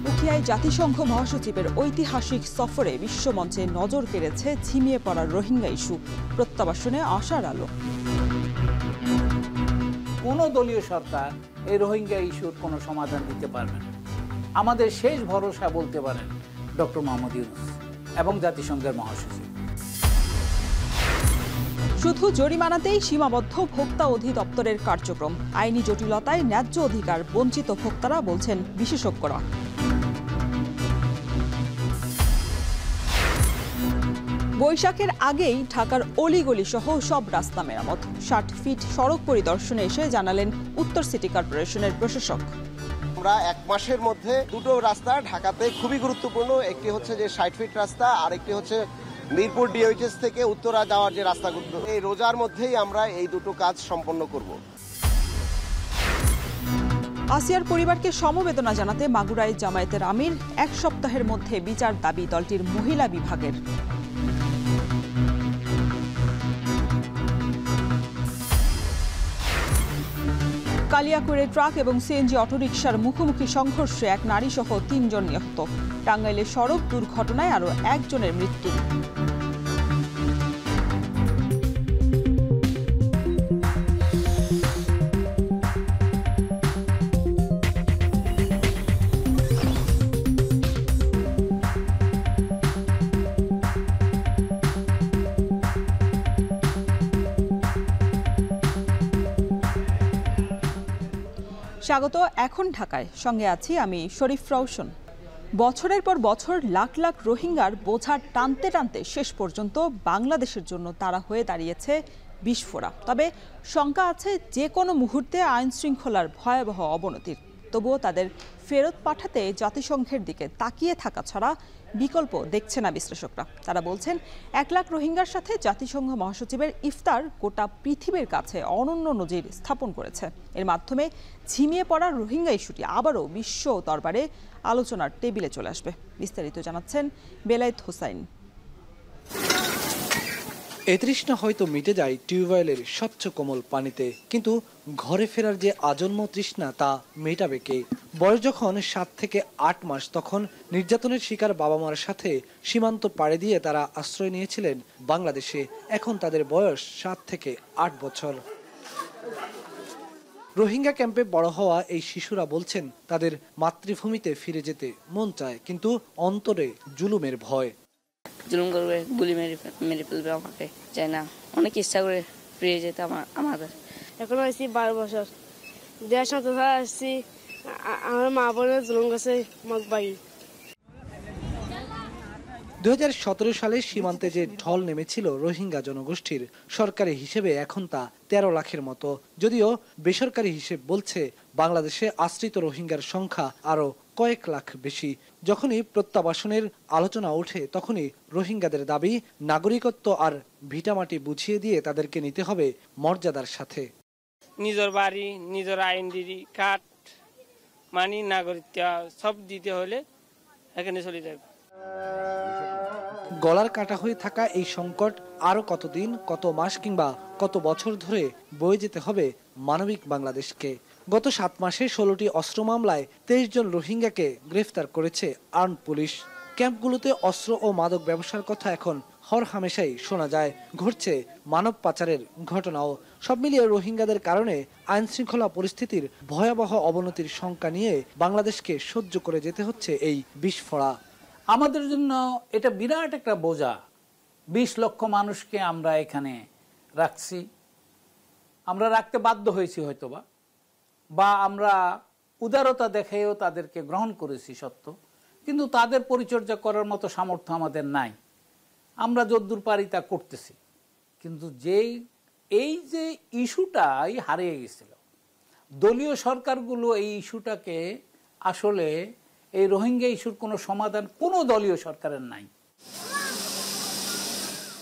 উখিয়ায় জাতিসংঘ মহাসচিবের ঐতিহাসিক সফরে বিশ্বমঞ্চে নজর কেড়েছে ঝিমিয়ে পড়া রোহিঙ্গা ইস্যু, প্রত্যাবাসনে আশার আলো। কোনো দলীয় সরকার এই রোহিঙ্গা ইস্যুর কোনো সমাধান দিতে পারবে না। আমাদের শেষ ভরসা বলতে পারেন ডক্টর মোহাম্মদ ইউনূস এবং জাতিসংঘের মহাসচিব। শুধু জরিমানাতেই সীমাবদ্ধ ভোক্তা অধিদপ্তরের কার্যক্রম, আইনি জটিলতায় ন্যায্য অধিকার বঞ্চিত ভোক্তারা, বলছেন বিশেষজ্ঞরা। বৈশাখের আগেই ঢাকার অলিগলি সহ সব রাস্তা মেরামত। ৬০ ফিট সড়ক পরিদর্শনে এসে জানালেন উত্তর সিটি কর্পোরেশনের প্রশাসক। আমরা ১ মাসের মধ্যে দুটো রাস্তা ঢাকাতে খুবই গুরুত্বপূর্ণ, একটি হচ্ছে যে ৬০ ফিট রাস্তা, আর একটি হচ্ছে মিরপুর ডিওএইচএস থেকে উত্তরা যাওয়ার যে রাস্তাগুলো, এই রোজার মধ্যেই আমরা এই দুটো কাজ সম্পন্ন করব। আসিয়ার পরিবারকে সমবেদনা জানাতে মাগুরায় জামায়াতের আমির, ১ সপ্তাহের মধ্যে বিচার দাবি দলটির মহিলা বিভাগের। কালিয়াকৈরে ট্রাক এবং সিএনজি অটোরিকশার মুখোমুখি সংঘর্ষে এক নারী সহ ৩ জন নিহত। টাঙ্গাইলে সড়ক দুর্ঘটনায় আরও ১ জনের মৃত্যু। স্বাগত এখন ঢাকায়, সঙ্গে আছি আমি শরীফ রওশন। বছরের পর বছর লাখ লাখ রোহিঙ্গার বোঝা টানতে টানতে শেষ পর্যন্ত বাংলাদেশের জন্য তারা হয়ে দাঁড়িয়েছে বিস্ফোরা। তবে শঙ্কা আছে যে কোনো মুহূর্তে আইন শৃঙ্খলার ভয়াবহ অবনতির। তবুও তাদের ফেরত পাঠাতে জাতিসংঘের দিকে তাকিয়ে থাকা ছাড়া বিকল্প দেখছে না বিশ্লেষকরা। তারা বলছেন ১ লাখ রোহিঙ্গার সাথে জাতিসংঘ মহাসচিবের ইফতার গোটা পৃথিবীর কাছে অনন্য নজির স্থাপন করেছে। এর মাধ্যমে ঝিমিয়ে পড়া রোহিঙ্গা ইস্যুটি আবারও বিশ্ব দরবারে আলোচনার টেবিলে চলে আসবে। বিস্তারিত জানাচ্ছেন বেলায়েত হোসাইন। এ তৃষ্ণা হয়তো মিটে যায় টিউবওয়েলের স্বচ্ছ কোমল পানিতে, কিন্তু ঘরে ফেরার যে আজন্ম তৃষ্ণা তা মেটাবে কে? বয়স যখন ৭ থেকে ৮ মাস, তখন নির্যাতনের শিকার বাবা মার সাথে সীমান্ত পাড়ি দিয়ে তারা আশ্রয় নিয়েছিলেন বাংলাদেশে। এখন তাদের বয়স ৭ থেকে ৮ বছর। রোহিঙ্গা ক্যাম্পে বড় হওয়া এই শিশুরা বলছেন তাদের মাতৃভূমিতে ফিরে যেতে মন চায়, কিন্তু অন্তরে জুলুমের ভয়। জুলুম করবে, গুলি মেরে ফেলবে আমাকে, চাই না। অনেক ইচ্ছা করে ফিরে যেতে আমাদের। এখন আসছি ১২ বছর, দেড় সপ্তাহ আসছি। আমার মা বোনের জুলুম গেছে মগবাই। ২০১৭ সালে সীমান্তে যে ঢল নেমেছিল রোহিঙ্গা জনগোষ্ঠীর, সরকারি হিসেবে এখন তা ১৩ লাখের মতো। যদিও বেসরকারি হিসেব বলছে বাংলাদেশে আশ্রিত রোহিঙ্গার সংখ্যা আরও কয়েক লাখ বেশি। যখনই প্রত্যাবাসনের আলোচনা ওঠে, তখনই রোহিঙ্গাদের দাবি নাগরিকত্ব আর ভিটামাটি বুঝিয়ে দিয়ে তাদেরকে নিতে হবে মর্যাদার সাথে। নিজের বাড়ি, নিজের আইডেন্টি কার্ড, মানি, নাগরিকত্ব সব দিতে হলে এখানে চলে যাবে। গলার কাটা হয়ে থাকা এই সংকট আরো কতদিন, কত মাস কিংবা কত বছর ধরে বয়ে যেতে হবে মানবিক বাংলাদেশকে। গত ৭ মাসে ১৬টি অস্ত্র মামলায় ২৩ জন রোহিঙ্গাকে গ্রেফতার করেছে আর্মড পুলিশ। ক্যাম্পগুলোতে অস্ত্র ও মাদক ব্যবসার কথা এখন হরহামেশাই শোনা যায়। ঘটছে মানব পাচারের ঘটনাও। সব মিলিয়ে রোহিঙ্গাদের কারণে আইন শৃঙ্খলা পরিস্থিতির ভয়াবহ অবনতির শঙ্কা নিয়ে বাংলাদেশকে সহ্য করে যেতে হচ্ছে এই বিস্ফোরা। আমাদের জন্য এটা বিরাট একটা বোঝা। ২০ লক্ষ মানুষকে আমরা এখানে রাখছি, আমরা রাখতে বাধ্য হয়েছি হয়তোবা, বা আমরা উদারতা দেখেও তাদেরকে গ্রহণ করেছি সত্য, কিন্তু তাদের পরিচর্যা করার মতো সামর্থ্য আমাদের নাই। আমরা যদ্দূর পারি তা করতেছি, কিন্তু এই যে ইস্যুটাই হারিয়ে গেছিল, দলীয় সরকারগুলো এই ইস্যুটাকে আসলে, এই রোহিঙ্গা ইস্যুর কোনো সমাধান কোনো দলীয় সরকারের নাই।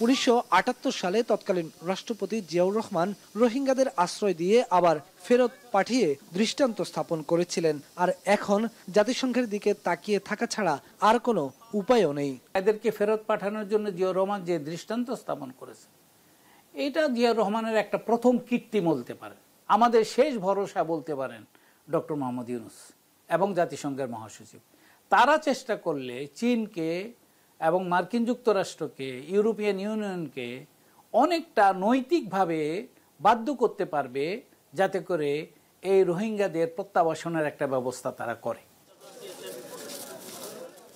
১৯৭৮ সালে তৎকালীন রাষ্ট্রপতি জিয়াউর রহমান রোহিঙ্গাদের আশ্রয় দিয়ে আবার ফেরত পাঠিয়ে দৃষ্টান্ত স্থাপন করেছিলেন। আর এখন জাতিসংঘের দিকে তাকিয়ে থাকা ছাড়া আর কোনো উপায়ও নেই। এদেরকে ফেরত পাঠানোর জন্য জিয়াউর রহমান যে দৃষ্টান্ত স্থাপন করেছে, এটা জিয়াউর রহমানের একটা প্রথম কীর্তি বলতে পারেন। আমাদের শেষ ভরসা বলতে পারেন ডক্টর মোহাম্মদ ইউনূস এবং জাতিসংঘের মহাসচিব। তারা চেষ্টা করলে চীনকে এবং মার্কিন যুক্তরাষ্ট্রকে, ইউরোপিয়ান ইউনিয়নকে অনেকটা নৈতিকভাবে বাধ্য করতে পারবে যাতে করে এই রোহিঙ্গাদের প্রত্যাবাসনের একটা ব্যবস্থা তারা করে।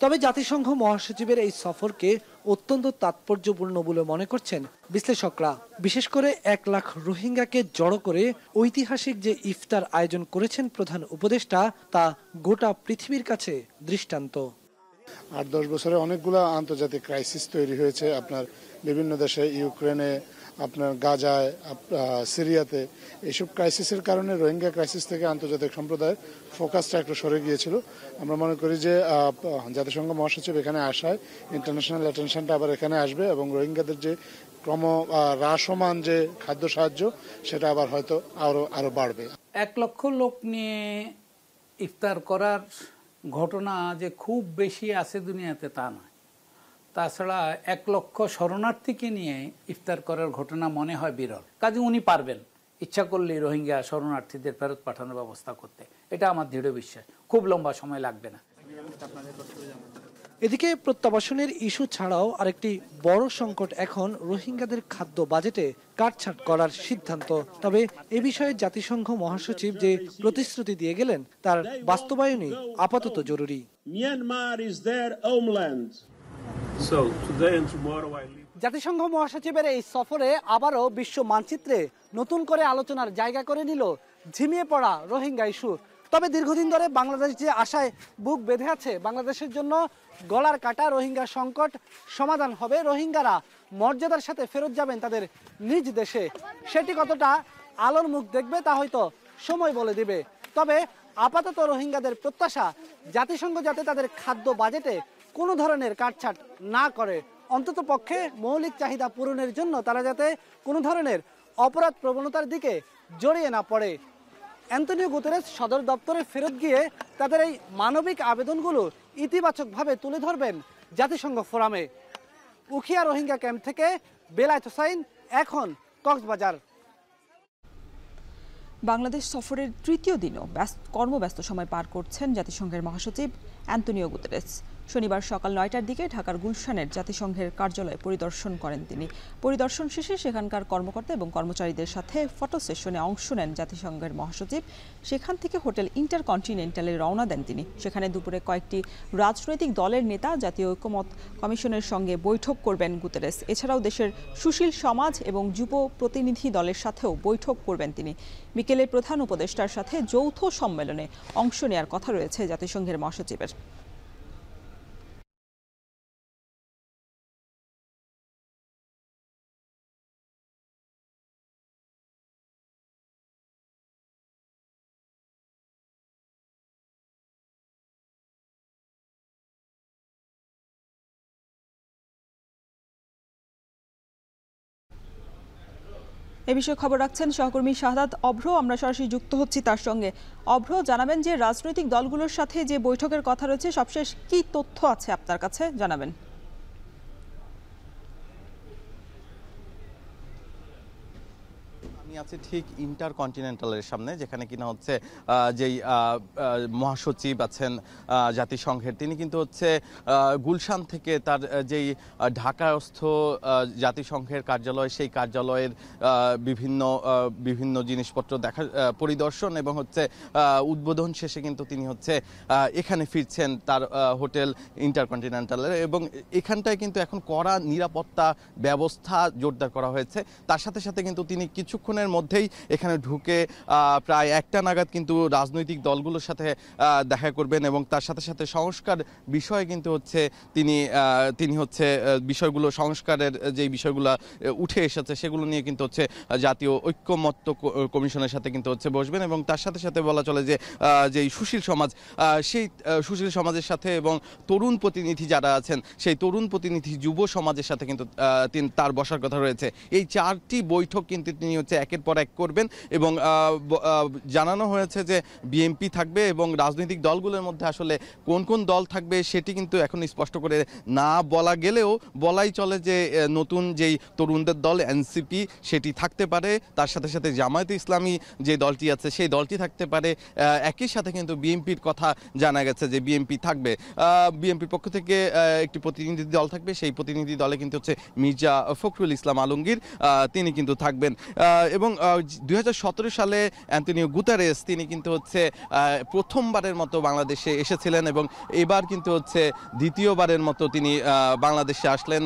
তবে জাতিসংঘ মহাসচিবের এই সফরকে অত্যন্ত তাৎপর্যপূর্ণ বলে মনে করছেন বিশ্লেষকরা। বিশেষ করে 1 লাখ রোহিঙ্গাকে জড়ো করে ঐতিহাসিক যে ইফতার আয়োজন করেছেন প্রধান উপদেষ্টা, তা গোটা পৃথিবীর কাছে দৃষ্টান্ত। 8-10 বছরে অনেকগুলো আন্তর্জাতিক ক্রাইসিস তৈরি হয়েছে আপনার বিভিন্ন দেশে, ইউক্রেনে, আপনার গাজায়, সিরিয়াতে। এইসব ক্রাইসিসের কারণে রোহিঙ্গা ক্রাইসিস থেকে আন্তর্জাতিক সম্প্রদায়ের ফোকাসটা একটু সরে গিয়েছিল। আমরা মনে করি যে জাতিসংঘ মহাসচিব এখানে আসায় ইন্টারন্যাশনাল অ্যাটেনশনটা আবার এখানে আসবে এবং রোহিঙ্গাদের যে হ্রাসমান যে খাদ্য সাহায্য সেটা আবার হয়তো আরো বাড়বে। 1 লক্ষ লোক নিয়ে ইফতার করার ঘটনা যে খুব বেশি আছে দুনিয়াতে তা নয়। তাছাড়া 1 লক্ষ শরণার্থীকে নিয়ে ইফতার করার ঘটনা মনে হয় বিরল। কাজে উনি পারবেন ইচ্ছা করলেই রোহিঙ্গা শরণার্থীদের ফেরত পাঠানোর ব্যবস্থা করতে। এটা আমার দৃঢ় বিশ্বাস, খুব লম্বা সময় লাগবে না। এদিকে প্রত্যাবাসনের ইস্যু ছাড়াও আরেকটি বড় সংকট এখন রোহিঙ্গাদের খাদ্য বাজেটে কাটছাঁট করার সিদ্ধান্ত। তবে এ বিষয়ে জাতিসংঘ মহাসচিব যে প্রতিশ্রুতি দিয়ে গেলেন তার বাস্তবায়নই আপাতত জরুরি। জাতিসংঘ মহাসচিবের এই সফরে আবারও বিশ্ব মানচিত্রে নতুন করে আলোচনার জায়গা করে নিল ঝিমিয়ে পড়া রোহিঙ্গা ইস্যু। তবে দীর্ঘদিন ধরে বাংলাদেশ যে আশায় বুক বেঁধে আছে বাংলাদেশের জন্য গলার কাটা রোহিঙ্গা সংকট সমাধান হবে, রোহিঙ্গারা মর্যাদার সাথে ফেরত যাবেন তাদের নিজ দেশে, সেটি কতটা আলোর মুখ দেখবে তা হয়তো সময় বলে দিবে। তবে আপাতত রোহিঙ্গাদের প্রত্যাশা জাতিসংঘ যাতে তাদের খাদ্য বাজেটে কোনো ধরনের কাটছাট না করে, অন্তত পক্ষে মৌলিক চাহিদা পূরণের জন্য তারা যাতে কোনো ধরনের অপরাধ প্রবণতার দিকে জড়িয়ে না পড়ে। অ্যান্তনিও গুতেরেস সদর দপ্তরে ফেরত গিয়ে তাদের এই মানবিক আবেদনগুলো ইতিবাচকভাবে তুলে ধরবেন জাতিসংঘ ফোরামে। উখিয়া রোহিঙ্গা ক্যাম্প থেকে বেলায়েত হোসাইন, এখন কক্সবাজার। বাংলাদেশ সফরের 3য় দিনও কর্মব্যস্ত সময় পার করছেন জাতিসংঘের মহাসচিব অ্যান্তনিও গুতেরেস। শনিবার সকাল 9টার দিকে ঢাকার গুলশানের জাতিসংঘের কার্যালয় পরিদর্শন করেন তিনি। পরিদর্শন শেষে সেখানকার কর্মকর্তা এবং কর্মচারীদের সাথে ফটো সেশনে অংশ নেন জাতিসংঘের মহাসচিব। সেখান থেকে হোটেল ইন্টারকন্টিনেন্টালে রওনা দেন তিনি। সেখানে দুপুরে কয়েকটি রাজনৈতিক দলের নেতা, জাতীয় ঐক্যমত কমিশনের সঙ্গে বৈঠক করবেন গুতেরেস। এছাড়াও দেশের সুশীল সমাজ এবং যুব প্রতিনিধি দলের সাথেও বৈঠক করবেন তিনি। বিকেলে প্রধান উপদেষ্টার সাথে যৌথ সম্মেলনে অংশ নেওয়ার কথা রয়েছে জাতিসংঘের মহাসচিবের। এ বিষয়ে খবর রাখছেন সহকর্মী শাহাদাত অভ্র। আমরা সরাসরি যুক্ত হচ্ছি তার সঙ্গে। অভ্র, জানাবেন যে রাজনৈতিক দলগুলোর সাথে যে বৈঠকের কথা রয়েছে সবশেষ কি তথ্য আছে আপনার কাছে, জানাবেন। আমি আছি ঠিক ইন্টারকন্টিনেন্টালের সামনে, যেখানে কিনা হচ্ছে যেই মহাসচিব আছেন জাতিসংঘের, তিনি কিন্তু হচ্ছে গুলশান থেকে তার যেই ঢাকাস্থ জাতিসংঘের কার্যালয়, সেই কার্যালয়ের বিভিন্ন জিনিসপত্র দেখা পরিদর্শন এবং হচ্ছে উদ্বোধন শেষে কিন্তু তিনি হচ্ছে এখানে ফিরছেন তার হোটেল ইন্টারকন্টিনেন্টালের। এবং এখানটায় কিন্তু এখন কড়া নিরাপত্তা ব্যবস্থা জোরদার করা হয়েছে। তার সাথে সাথে কিন্তু তিনি কিছুক্ষণের মধ্যেই এখানে ঢুকে প্রায় 1টা নাগাদ কিন্তু রাজনৈতিক দলগুলোর সাথে দেখা করবেন এবং তার সাথে সাথে সংস্কার বিষয়ে কিন্তু হচ্ছে তিনি হচ্ছে বিষয়গুলো, সংস্কারের যে বিষয়গুলো উঠে এসেছে সেগুলো নিয়ে কিন্তু হচ্ছে জাতীয় ঐক্যমত্য কমিশনের সাথে কিন্তু হচ্ছে বসবেন। এবং তার সাথে সাথে বলা চলে যে যেই সুশীল সমাজ, সেই সুশীল সমাজের সাথে এবং তরুণ প্রতিনিধি যারা আছেন, সেই তরুণ প্রতিনিধি যুব সমাজের সাথে কিন্তু তার বসার কথা রয়েছে। এই 4টি বৈঠক কিন্তু তিনি হচ্ছে একের একের পর এক করবেন এবং জানানো হয়েছে যে বিএনপি থাকবে এবং রাজনৈতিক দলগুলোর মধ্যে আসলে কোন কোন দল থাকবে সেটি কিন্তু এখন স্পষ্ট করে না বলা গেলেও বলাই চলে যে নতুন যেই তরুণদের দল এনসিপি সেটি থাকতে পারে, তার সাথে সাথে জামায়াতে ইসলামী যে দলটি আছে সেই দলটি থাকতে পারে। একই সাথে কিন্তু বিএনপির কথা জানা গেছে যে বিএনপি থাকবে, বিএনপির পক্ষ থেকে একটি প্রতিনিধি দল থাকবে, সেই প্রতিনিধি দলে কিন্তু হচ্ছে মির্জা ফখরুল ইসলাম আলমগীর, তিনি কিন্তু থাকবেন। এবং 2017 সালে অ্যান্টনিও গুতেরেস তিনি কিন্তু হচ্ছে প্রথমবারের মতো বাংলাদেশে এসেছিলেন এবং এবার কিন্তু হচ্ছে দ্বিতীয়বারের মতো তিনি বাংলাদেশে আসলেন।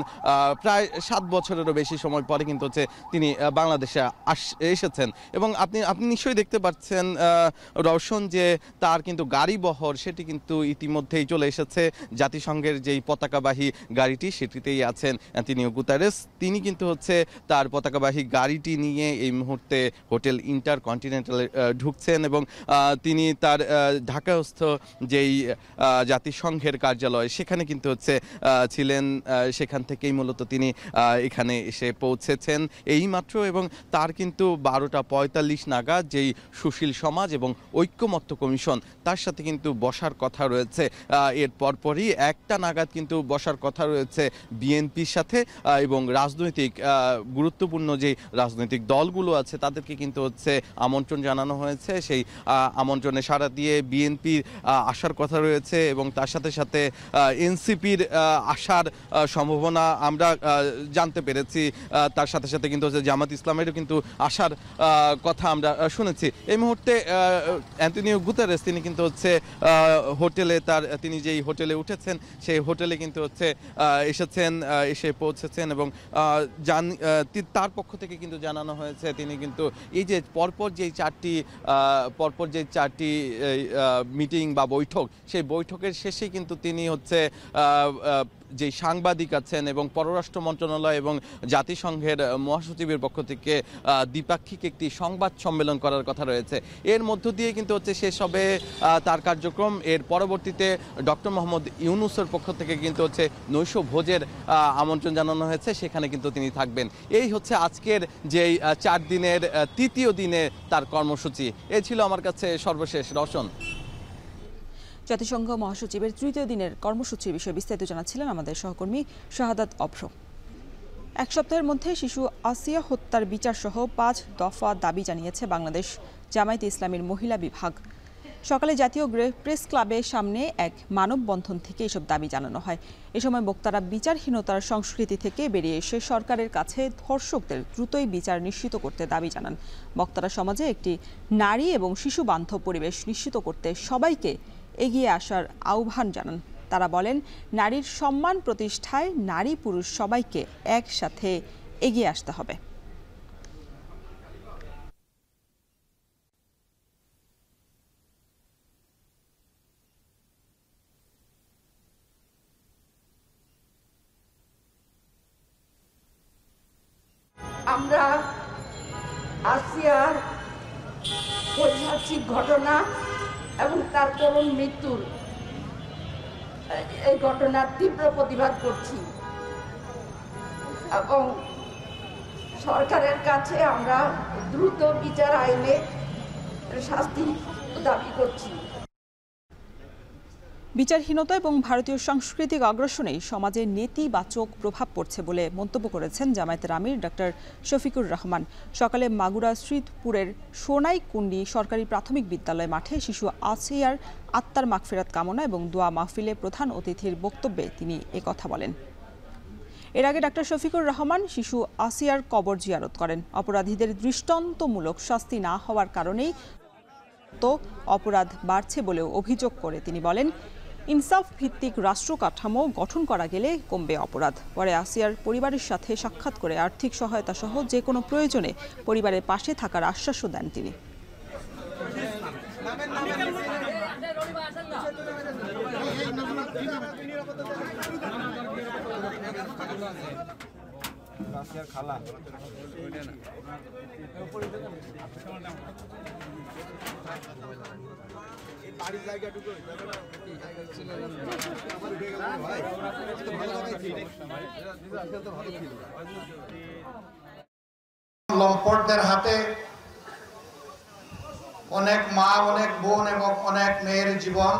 প্রায় 7 বছরেরও বেশি সময় পরে কিন্তু হচ্ছে তিনি বাংলাদেশে এসেছেন এবং আপনি নিশ্চয়ই দেখতে পাচ্ছেন রওশন যে তার কিন্তু গাড়ি বহর সেটি কিন্তু ইতিমধ্যেই চলে এসেছে। জাতিসংঘের যেই পতাকাবাহী গাড়িটি সেটিতেই আছেন অ্যান্টনিও গুতেরেস। তিনি কিন্তু হচ্ছে তার পতাকাবাহী গাড়িটি নিয়ে এই মুহূর্তে হোটেল ইন্টারকন্টিনেন্টালে ঢুকছেন এবং তিনি তার ঢাকাস্থ যেই জাতিসংঘের কার্যালয় সেখানে কিন্তু হচ্ছে ছিলেন, সেখান থেকেই মূলত তিনি এখানে এসে পৌঁছেছেন এইমাত্র এবং তার কিন্তু 12:45 নাগাদ যেই সুশীল সমাজ এবং ঐক্যমত্য কমিশন তার সাথে কিন্তু বসার কথা রয়েছে। এর পরপরই 1টা নাগাদ কিন্তু বসার কথা রয়েছে বিএনপির সাথে এবং রাজনৈতিক গুরুত্বপূর্ণ যে রাজনৈতিক দলগুলো আছে তাদেরকে কিন্তু হচ্ছে আমন্ত্রণ জানানো হয়েছে। সেই আমন্ত্রণে সাড়া দিয়ে বিএনপির আসার কথা রয়েছে এবং তার সাথে সাথে এনসিপির আসার সম্ভাবনা আমরা জানতে পেরেছি। তার সাথে সাথে কিন্তু হচ্ছে জামাত ইসলামেরও কিন্তু আসার কথা আমরা শুনেছি। এই মুহূর্তে অ্যান্টনিও গুতেরেস তিনি কিন্তু হচ্ছে হোটেলে তিনি যেই হোটেলে উঠেছেন সেই হোটেলে কিন্তু হচ্ছে এসে পৌঁছেছেন এবং তার পক্ষ থেকে কিন্তু জানানো হয়েছে তিনি কিন্তু এই যে পরপর যেই চারটি মিটিং বা বৈঠক সেই বৈঠকের শেষে কিন্তু তিনি হচ্ছে যে সাংবাদিক আছেন এবং পররাষ্ট্র মন্ত্রণালয় এবং জাতিসংঘের মহাসচিবের পক্ষ থেকে দ্বিপাক্ষিক একটি সংবাদ সম্মেলন করার কথা রয়েছে। এর মধ্য দিয়ে কিন্তু হচ্ছে শেষ হবে তার কার্যক্রম। এর পরবর্তীতে ডক্টর মোহাম্মদ ইউনূসের পক্ষ থেকে কিন্তু হচ্ছে নৈশ ভোজের আমন্ত্রণ জানানো হয়েছে, সেখানে কিন্তু তিনি থাকবেন। এই হচ্ছে আজকের যেই 4 দিনের তৃতীয় দিনে তার কর্মসূচি। এই ছিল আমার কাছে সর্বশেষ। রওশন। জাতিসংঘ মহাসচিবের তৃতীয় দিনের কর্মসূচির বিষয়ে বিস্তারিত জানাচ্ছিলেন আমাদের সহকর্মী শাহাদাত অভ্র। 1 সপ্তাহের মধ্যে শিশু আসিয়া হত্যার বিচার সহ 5 দফা দাবি জানিয়েছে বাংলাদেশ জামায়াতে ইসলামীর মহিলা বিভাগ। সকালে জাতীয় প্রেস ক্লাবের সামনে এক মানববন্ধন থেকে এসব দাবি জানানো হয়। এ সময় বক্তারা বিচারহীনতার সংস্কৃতি থেকে বেরিয়ে এসে সরকারের কাছে ধর্ষকদের দ্রুতই বিচার নিশ্চিত করতে দাবি জানান। বক্তারা সমাজে একটি নারী এবং শিশু বান্ধব পরিবেশ নিশ্চিত করতে সবাইকে এগিয়ে আসার আহ্বান জানান। তারা বলেন, নারীর সম্মান প্রতিষ্ঠায় নারী পুরুষ সবাইকে একসাথে এগিয়ে আসতে হবে। আমরা আসিয়ার ঐতিহাসিক ঘটনা এবং তার করুণ মৃত্যুর এই ঘটনার তীব্র প্রতিবাদ করছি এবং সরকারের কাছে আমরা দ্রুত বিচার আইনে শাস্তি দাবি করছি। বিচারহীনতা এবং ভারতীয় সাংস্কৃতিক আগ্রাসনেই সমাজে নেতিবাচক প্রভাব পড়ছে বলে মন্তব্য করেছেন জামায়াতের আমির ডক্টর শফিকুর রহমান। সকালে মাগুরা শ্রীপুরের সোনাইকুণ্ডি সরকারি প্রাথমিক বিদ্যালয় মাঠে শিশু আসিয়ার আত্মার মাগফিরাত কামনা এবং দোয়া মাহফিলে প্রধান অতিথির বক্তব্যে তিনি একথা বলেন। এর আগে ডক্টর শফিকুর রহমান শিশু আসিয়ার কবর জিয়ারত করেন। অপরাধীদের দৃষ্টান্তমূলক শাস্তি না হওয়ার কারণেই অপরাধ বাড়ছে বলেও অভিযোগ করে তিনি বলেন, ইনসাফ ভিত্তিক রাষ্ট্র কাঠামো গঠন করা গেলে কমবে অপরাধ। পরে আসিয়ার পরিবারের সাথে সাক্ষাৎ করে আর্থিক সহায়তা সহ যে কোনো প্রয়োজনে পরিবারের পাশে থাকার আশ্বাসও দেন তিনি। লম্পটদের হাতে অনেক মা, অনেক বোন এবং অনেক মেয়ের জীবন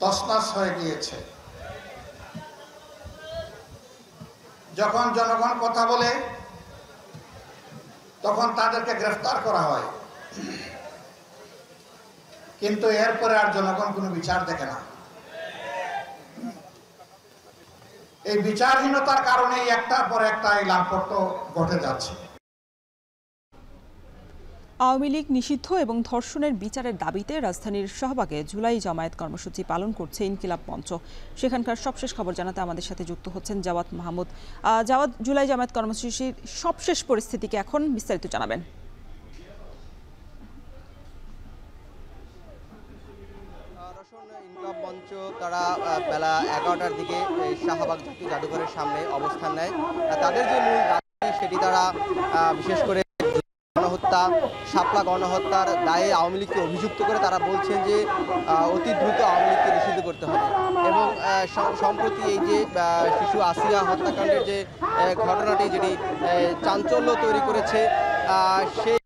তছনছ হয়ে গিয়েছে। যখন জনগণ কথা বলে তখন তাদেরকে গ্রেফতার করা হয়, কিন্তু এরপরে আর জনগণ কোনো বিচার দেখে না। এই বিচারহীনতার কারণেই একটার পর একটা এই লাভপত্র ঘটে যাচ্ছে। আওয়ামী লীগ নিষিদ্ধ এবং ধর্ষণের বিচারের দাবিতে রাজধানীর শাহবাগে জুলাই জামায়াত কর্মসূচি পালন করছে ইনকিলাব মঞ্চ। সেখানকার সবশেষ খবর জানাতে আমাদের সাথে যুক্ত হচ্ছেন জাওয়াত মাহমুদ। জাওয়াত, জুলাই জামায়াত কর্মসূচির সবশেষ পরিস্থিতিকে এখন বিস্তারিত জানাবেন। ইনকিলাব মঞ্চ তারা বেলা 11টার দিকে শাহবাগ জাতীয় জাদুঘরের সামনে অবস্থান নেয়। তাদের যে মূল দাবি সেটি তারা বিশেষ করে গণহত্যা, শাপলা গণহত্যার দায়ে আওয়ামী লীগকে অভিযুক্ত করে তারা বলছেন যে অতি দ্রুত আওয়ামী লীগকে নিষিদ্ধ করতে হবে এবং সম্প্রতি এই যে শিশু আসিয়া হত্যাকাণ্ডের যে ঘটনাটি যেটি চাঞ্চল্য তৈরি করেছে সেই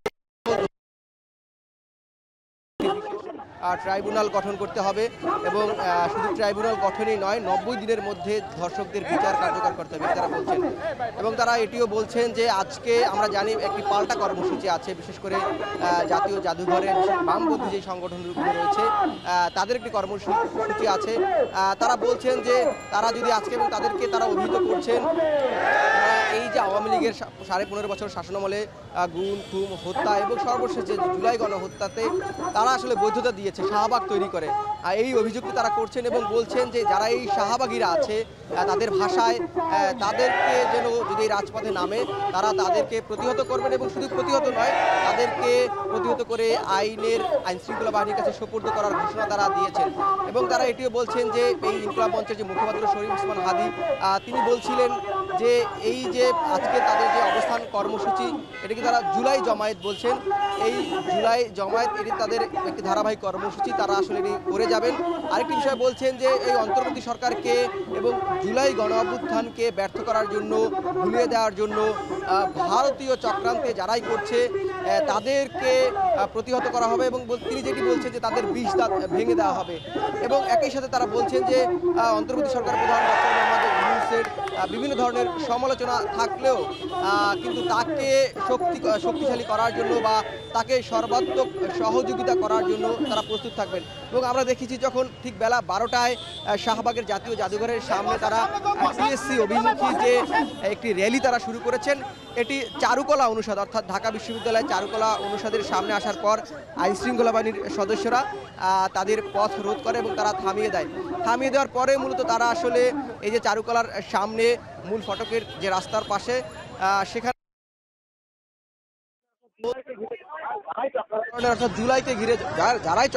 ট্রাইব্যুনাল গঠন করতে হবে এবং শুধু ট্রাইব্যুনাল গঠনই নয়, 90 দিনের মধ্যে ধর্ষকদের বিচার কার্যকর করতে হবে তারা বলছেন। এবং তারা এটিও বলছেন যে আজকে আমরা জানি একটি পাল্টা কর্মসূচি আছে, বিশেষ করে জাতীয় জাদুঘরের বামপন্থী যে সংগঠনগুলো রয়েছে তাদের একটি কর্মসূচি আছে। তারা বলছেন যে তারা যদি আজকে, এবং তাদেরকে তারা অভিহিত করছেন এই যে আওয়ামী লীগের 15.5 বছর শাসনামলে গুম, খুন, হত্যা এবং সর্বশেষ যে জুলাই গণহত্যাতে তারা আসলে বৈধতা দিয়েছে শাহবাগ তৈরি করে, এই অভিযোগটি তারা করছেন এবং বলছেন যে যারা এই শাহবাগীরা আছে তাদের ভাষায় তাদেরকে যেন যদি রাজপথে নামে তারা তাদেরকে প্রতিহত করবেন এবং শুধু প্রতিহত নয়, তাদেরকে প্রতিহত করে আইন শৃঙ্খলা বাহিনীর কাছে সোপর্দ করার ঘোষণা তারা দিয়েছেন। এবং তারা এটিও বলছেন যে এই ইনকিলাব মঞ্চের যে মুখপাত্র শরীফ ওসমান হাদি তিনি বলছিলেন যে এই যে আজকে তাদের যে অবস্থান কর্মসূচি এটাকে তারা জুলাই জামায়াত বলছেন। এই জুলাই জামায়াত এটি তাদের একটি ধারাবাহিক কর্মসূচি, তারা আসলে এটি করে যাবেন। আরেকটি বিষয় বলছেন যে এই অন্তর্বর্তী সরকারকে এবং জুলাই গণ অভ্যুত্থানকে ব্যর্থ করার জন্য, ভুলিয়ে দেওয়ার জন্য ভারতীয় চক্রান্তে যারাই করছে তাদেরকে প্রতিহত করা হবে এবং তিনি যেটি বলছেন যে তাদের বিষ দাঁত ভেঙে দেওয়া হবে। এবং একই সাথে তারা বলছেন যে অন্তর্বর্তী সরকার প্রধান ডক্টর মোহাম্মদ ইউনূসের বিভিন্ন ধরনের সমালোচনা থাকলেও কিন্তু তাকে শক্তিশালী করার জন্য বা তাকে সর্বাত্মক সহযোগিতা করার জন্য তারা প্রস্তুত থাকবেন। এবং আমরা দেখেছি যখন ঠিক বেলা 12টায় শাহবাগের জাতীয় জাদুঘরের সামনে তারা টিএসসি অভিমুখী যে একটি র্যালি তারা শুরু করেছেন, এটি চারুকলা অনুষদ অর্থাৎ ঢাকা বিশ্ববিদ্যালয়ের চারুকলা অনুষদের সামনে আসার পর আইন শৃঙ্খলা বাহিনীর সদস্যরা তাদের পথ রোধ করে এবং তারা থামিয়ে দেয়। থামিয়ে দেওয়ার পরে মূলত তারা আসলে এই যে চারুকলার সামনে মূল ফটকের যে রাস্তার পাশে সেখানে অর্থাৎ জুলাইকে ঘিরে যারাই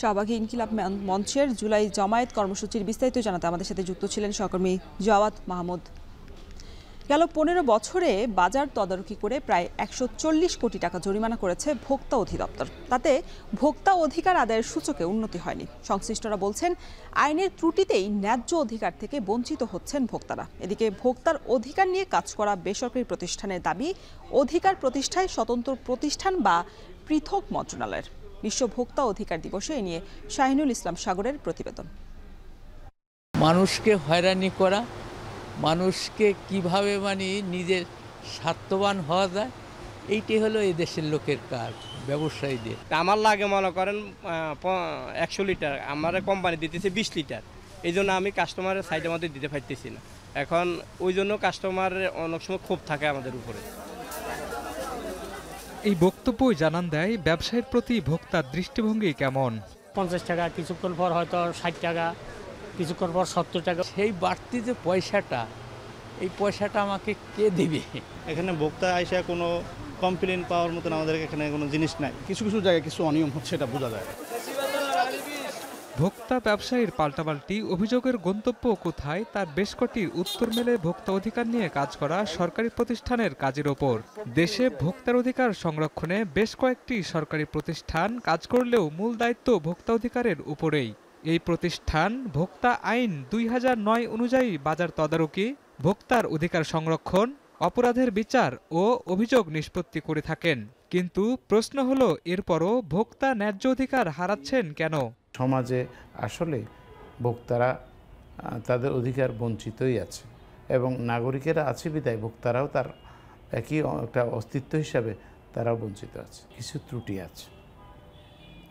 শাহবাগী ইনকিলাব মঞ্চের জুলাই জামায়াত কর্মসূচির বিস্তারিত জানাতে আমাদের সাথে যুক্ত ছিলেন সহকর্মী জাওয়াত মাহমুদ। গেল 15 বছরে বাজার তদারকি করে প্রায় 140 কোটি টাকা জরিমানা করেছে ভোক্তা অধিদপ্তর। তাতে ভোক্তা অধিকার আদায়ের সূচকে উন্নতি হয়নি। সংশ্লিষ্টরা বলছেন আইনের ত্রুটিতেই ন্যায্য অধিকার থেকে বঞ্চিত হচ্ছেন ভোক্তারা। এদিকে ভোক্তার অধিকার নিয়ে কাজ করা বেসরকারি প্রতিষ্ঠানের দাবি অধিকার প্রতিষ্ঠায় স্বতন্ত্র প্রতিষ্ঠান বা পৃথক মন্ত্রণালয়ের। বিশ্ব ভোক্তা অধিকার দিবসে এ নিয়ে শাহিনুল ইসলাম সাগরের প্রতিবেদন। মানুষকে হয়রানি করা, মানুষকে কিভাবে নিজের স্বার্থবান হওয়া যায়, এইটাই হলো এই দেশের লোকের কাজ, ব্যবসায়ীদের। আমার লাগে মনে করেন 100 লিটার, আমার কোম্পানি দিতেছে 20 লিটার, এই জন্য আমি কাস্টমারের সাইডের মধ্যে দিতে পারতেছি না। এখন ওই জন্য কাস্টমারের অনেক সময় ক্ষোভ থাকে আমাদের উপরে। এই বক্তব্যই জানান দেয় ব্যবসায়ের প্রতি ভোক্তার দৃষ্টিভঙ্গি কেমন। 50 টাকা, কিছুক্ষণ পর হয়তো 60 টাকা, কিছুক্ষণ পর 70 টাকা। সেই বাড়তি যে পয়সাটা এই পয়সাটা আমাকে কে দেবে? এখানে ভোক্তা আইসা কোনো কমপ্লেন পাওয়ার মতন আমাদের এখানে কোনো জিনিস নাই। কিছু কিছু জায়গায় কিছু অনিয়ম হচ্ছে, এটা বোঝা যায়। ভোক্তা ব্যবসায়ীর পাল্টাপাল্টি অভিযোগের গন্তব্য কোথায় তার বেশ কটি উত্তর মেলে ভোক্তা অধিকার নিয়ে কাজ করা সরকারি প্রতিষ্ঠানের কাজের ওপর। দেশে ভোক্তার অধিকার সংরক্ষণে বেশ কয়েকটি সরকারি প্রতিষ্ঠান কাজ করলেও মূল দায়িত্ব ভোক্তা অধিকারের উপরেই। এই প্রতিষ্ঠান ভোক্তা আইন 2009 অনুযায়ী বাজার তদারকি, ভোক্তার অধিকার সংরক্ষণ, অপরাধের বিচার ও অভিযোগ নিষ্পত্তি করে থাকেন। কিন্তু প্রশ্ন হলো, এরপরও ভোক্তা ন্যায্য অধিকার হারাচ্ছেন কেন? সমাজে আসলে ভোক্তারা তাদের অধিকার বঞ্চিতই আছে এবং নাগরিকেরা আছে বিদায় ভোক্তারাও তার একই একটা অস্তিত্ব হিসাবে তারাও বঞ্চিত আছে। কিছু ত্রুটি আছে,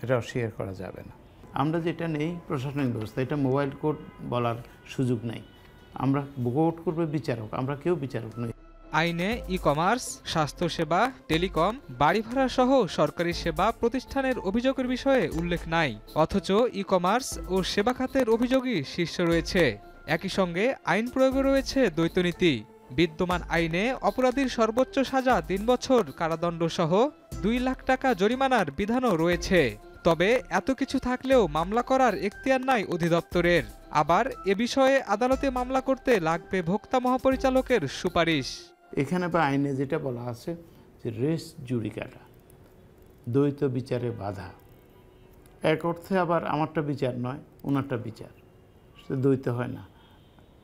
এটা অস্বীকার করা যাবে না। আমরা যেটা নেই প্রশাসনিক ব্যবস্থা, এটা মোবাইল কোর্ট বলার সুযোগ নেই। আমরা কোর্ট করবে বিচারক, আমরা কেউ বিচারক নই। আইনে ই-কমার্স, স্বাস্থ্যসেবা, টেলিকম, বাড়ি ভাড়া সহ সরকারি সেবা প্রতিষ্ঠানের অভিযোগের বিষয়ে উল্লেখ নাই, অথচ ই-কমার্স ও সেবা খাতের অভিযোগই শীর্ষে রয়েছে। একই সঙ্গে আইন প্রয়োগে রয়েছে দ্বৈতনীতি। বিদ্যমান আইনে অপরাধীর সর্বোচ্চ সাজা 3 বছর কারাদণ্ড সহ 2 লাখ টাকা জরিমানার বিধানও রয়েছে। তবে এত কিছু থাকলেও মামলা করার এখতিয়ার নাই অধিদপ্তরের। আবার এ বিষয়ে আদালতে মামলা করতে লাগবে ভোক্তা মহাপরিচালকের সুপারিশ। এখানে বা আইনে যেটা বলা আছে যে রেস জুডিকাটা, দ্বৈত বিচারে বাধা। এক অর্থে আবার আমারটা বিচার নয়, ওনারটা বিচার, সে দ্বৈত হয় না।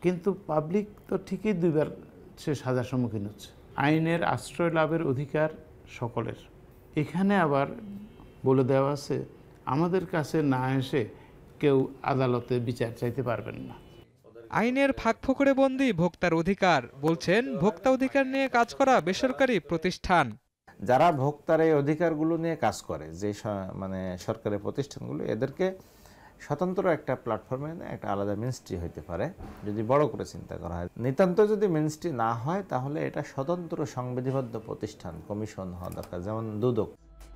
কিন্তু পাবলিক তো ঠিকই দুইবার সে সাজার সম্মুখীন হচ্ছে। আইনের আশ্রয় লাভের অধিকার সকলের। এখানে আবার বলে দেওয়া আছে আমাদের কাছে না এসে কেউ আদালতে বিচার চাইতে পারবেন না। আইনের ফাঁকফোকরে বন্দী ভোক্তার অধিকার, বলছেন ভোক্তা অধিকার নিয়ে কাজ করা বেসরকারি প্রতিষ্ঠান। যারা ভোক্তার এই অধিকারগুলো নিয়ে কাজ করে, যে মানে সরকারি প্রতিষ্ঠানগুলো, এদেরকে স্বতন্ত্র একটা প্ল্যাটফর্মে একটা আলাদা মিনিস্ট্রি হইতে পারে যদি বড় করে চিন্তা করা হয়। নিতান্ত যদি মিনিস্ট্রি না হয় তাহলে এটা স্বতন্ত্র সংবিধিবদ্ধ প্রতিষ্ঠান, কমিশন হওয়া দরকার, যেমন দুদক।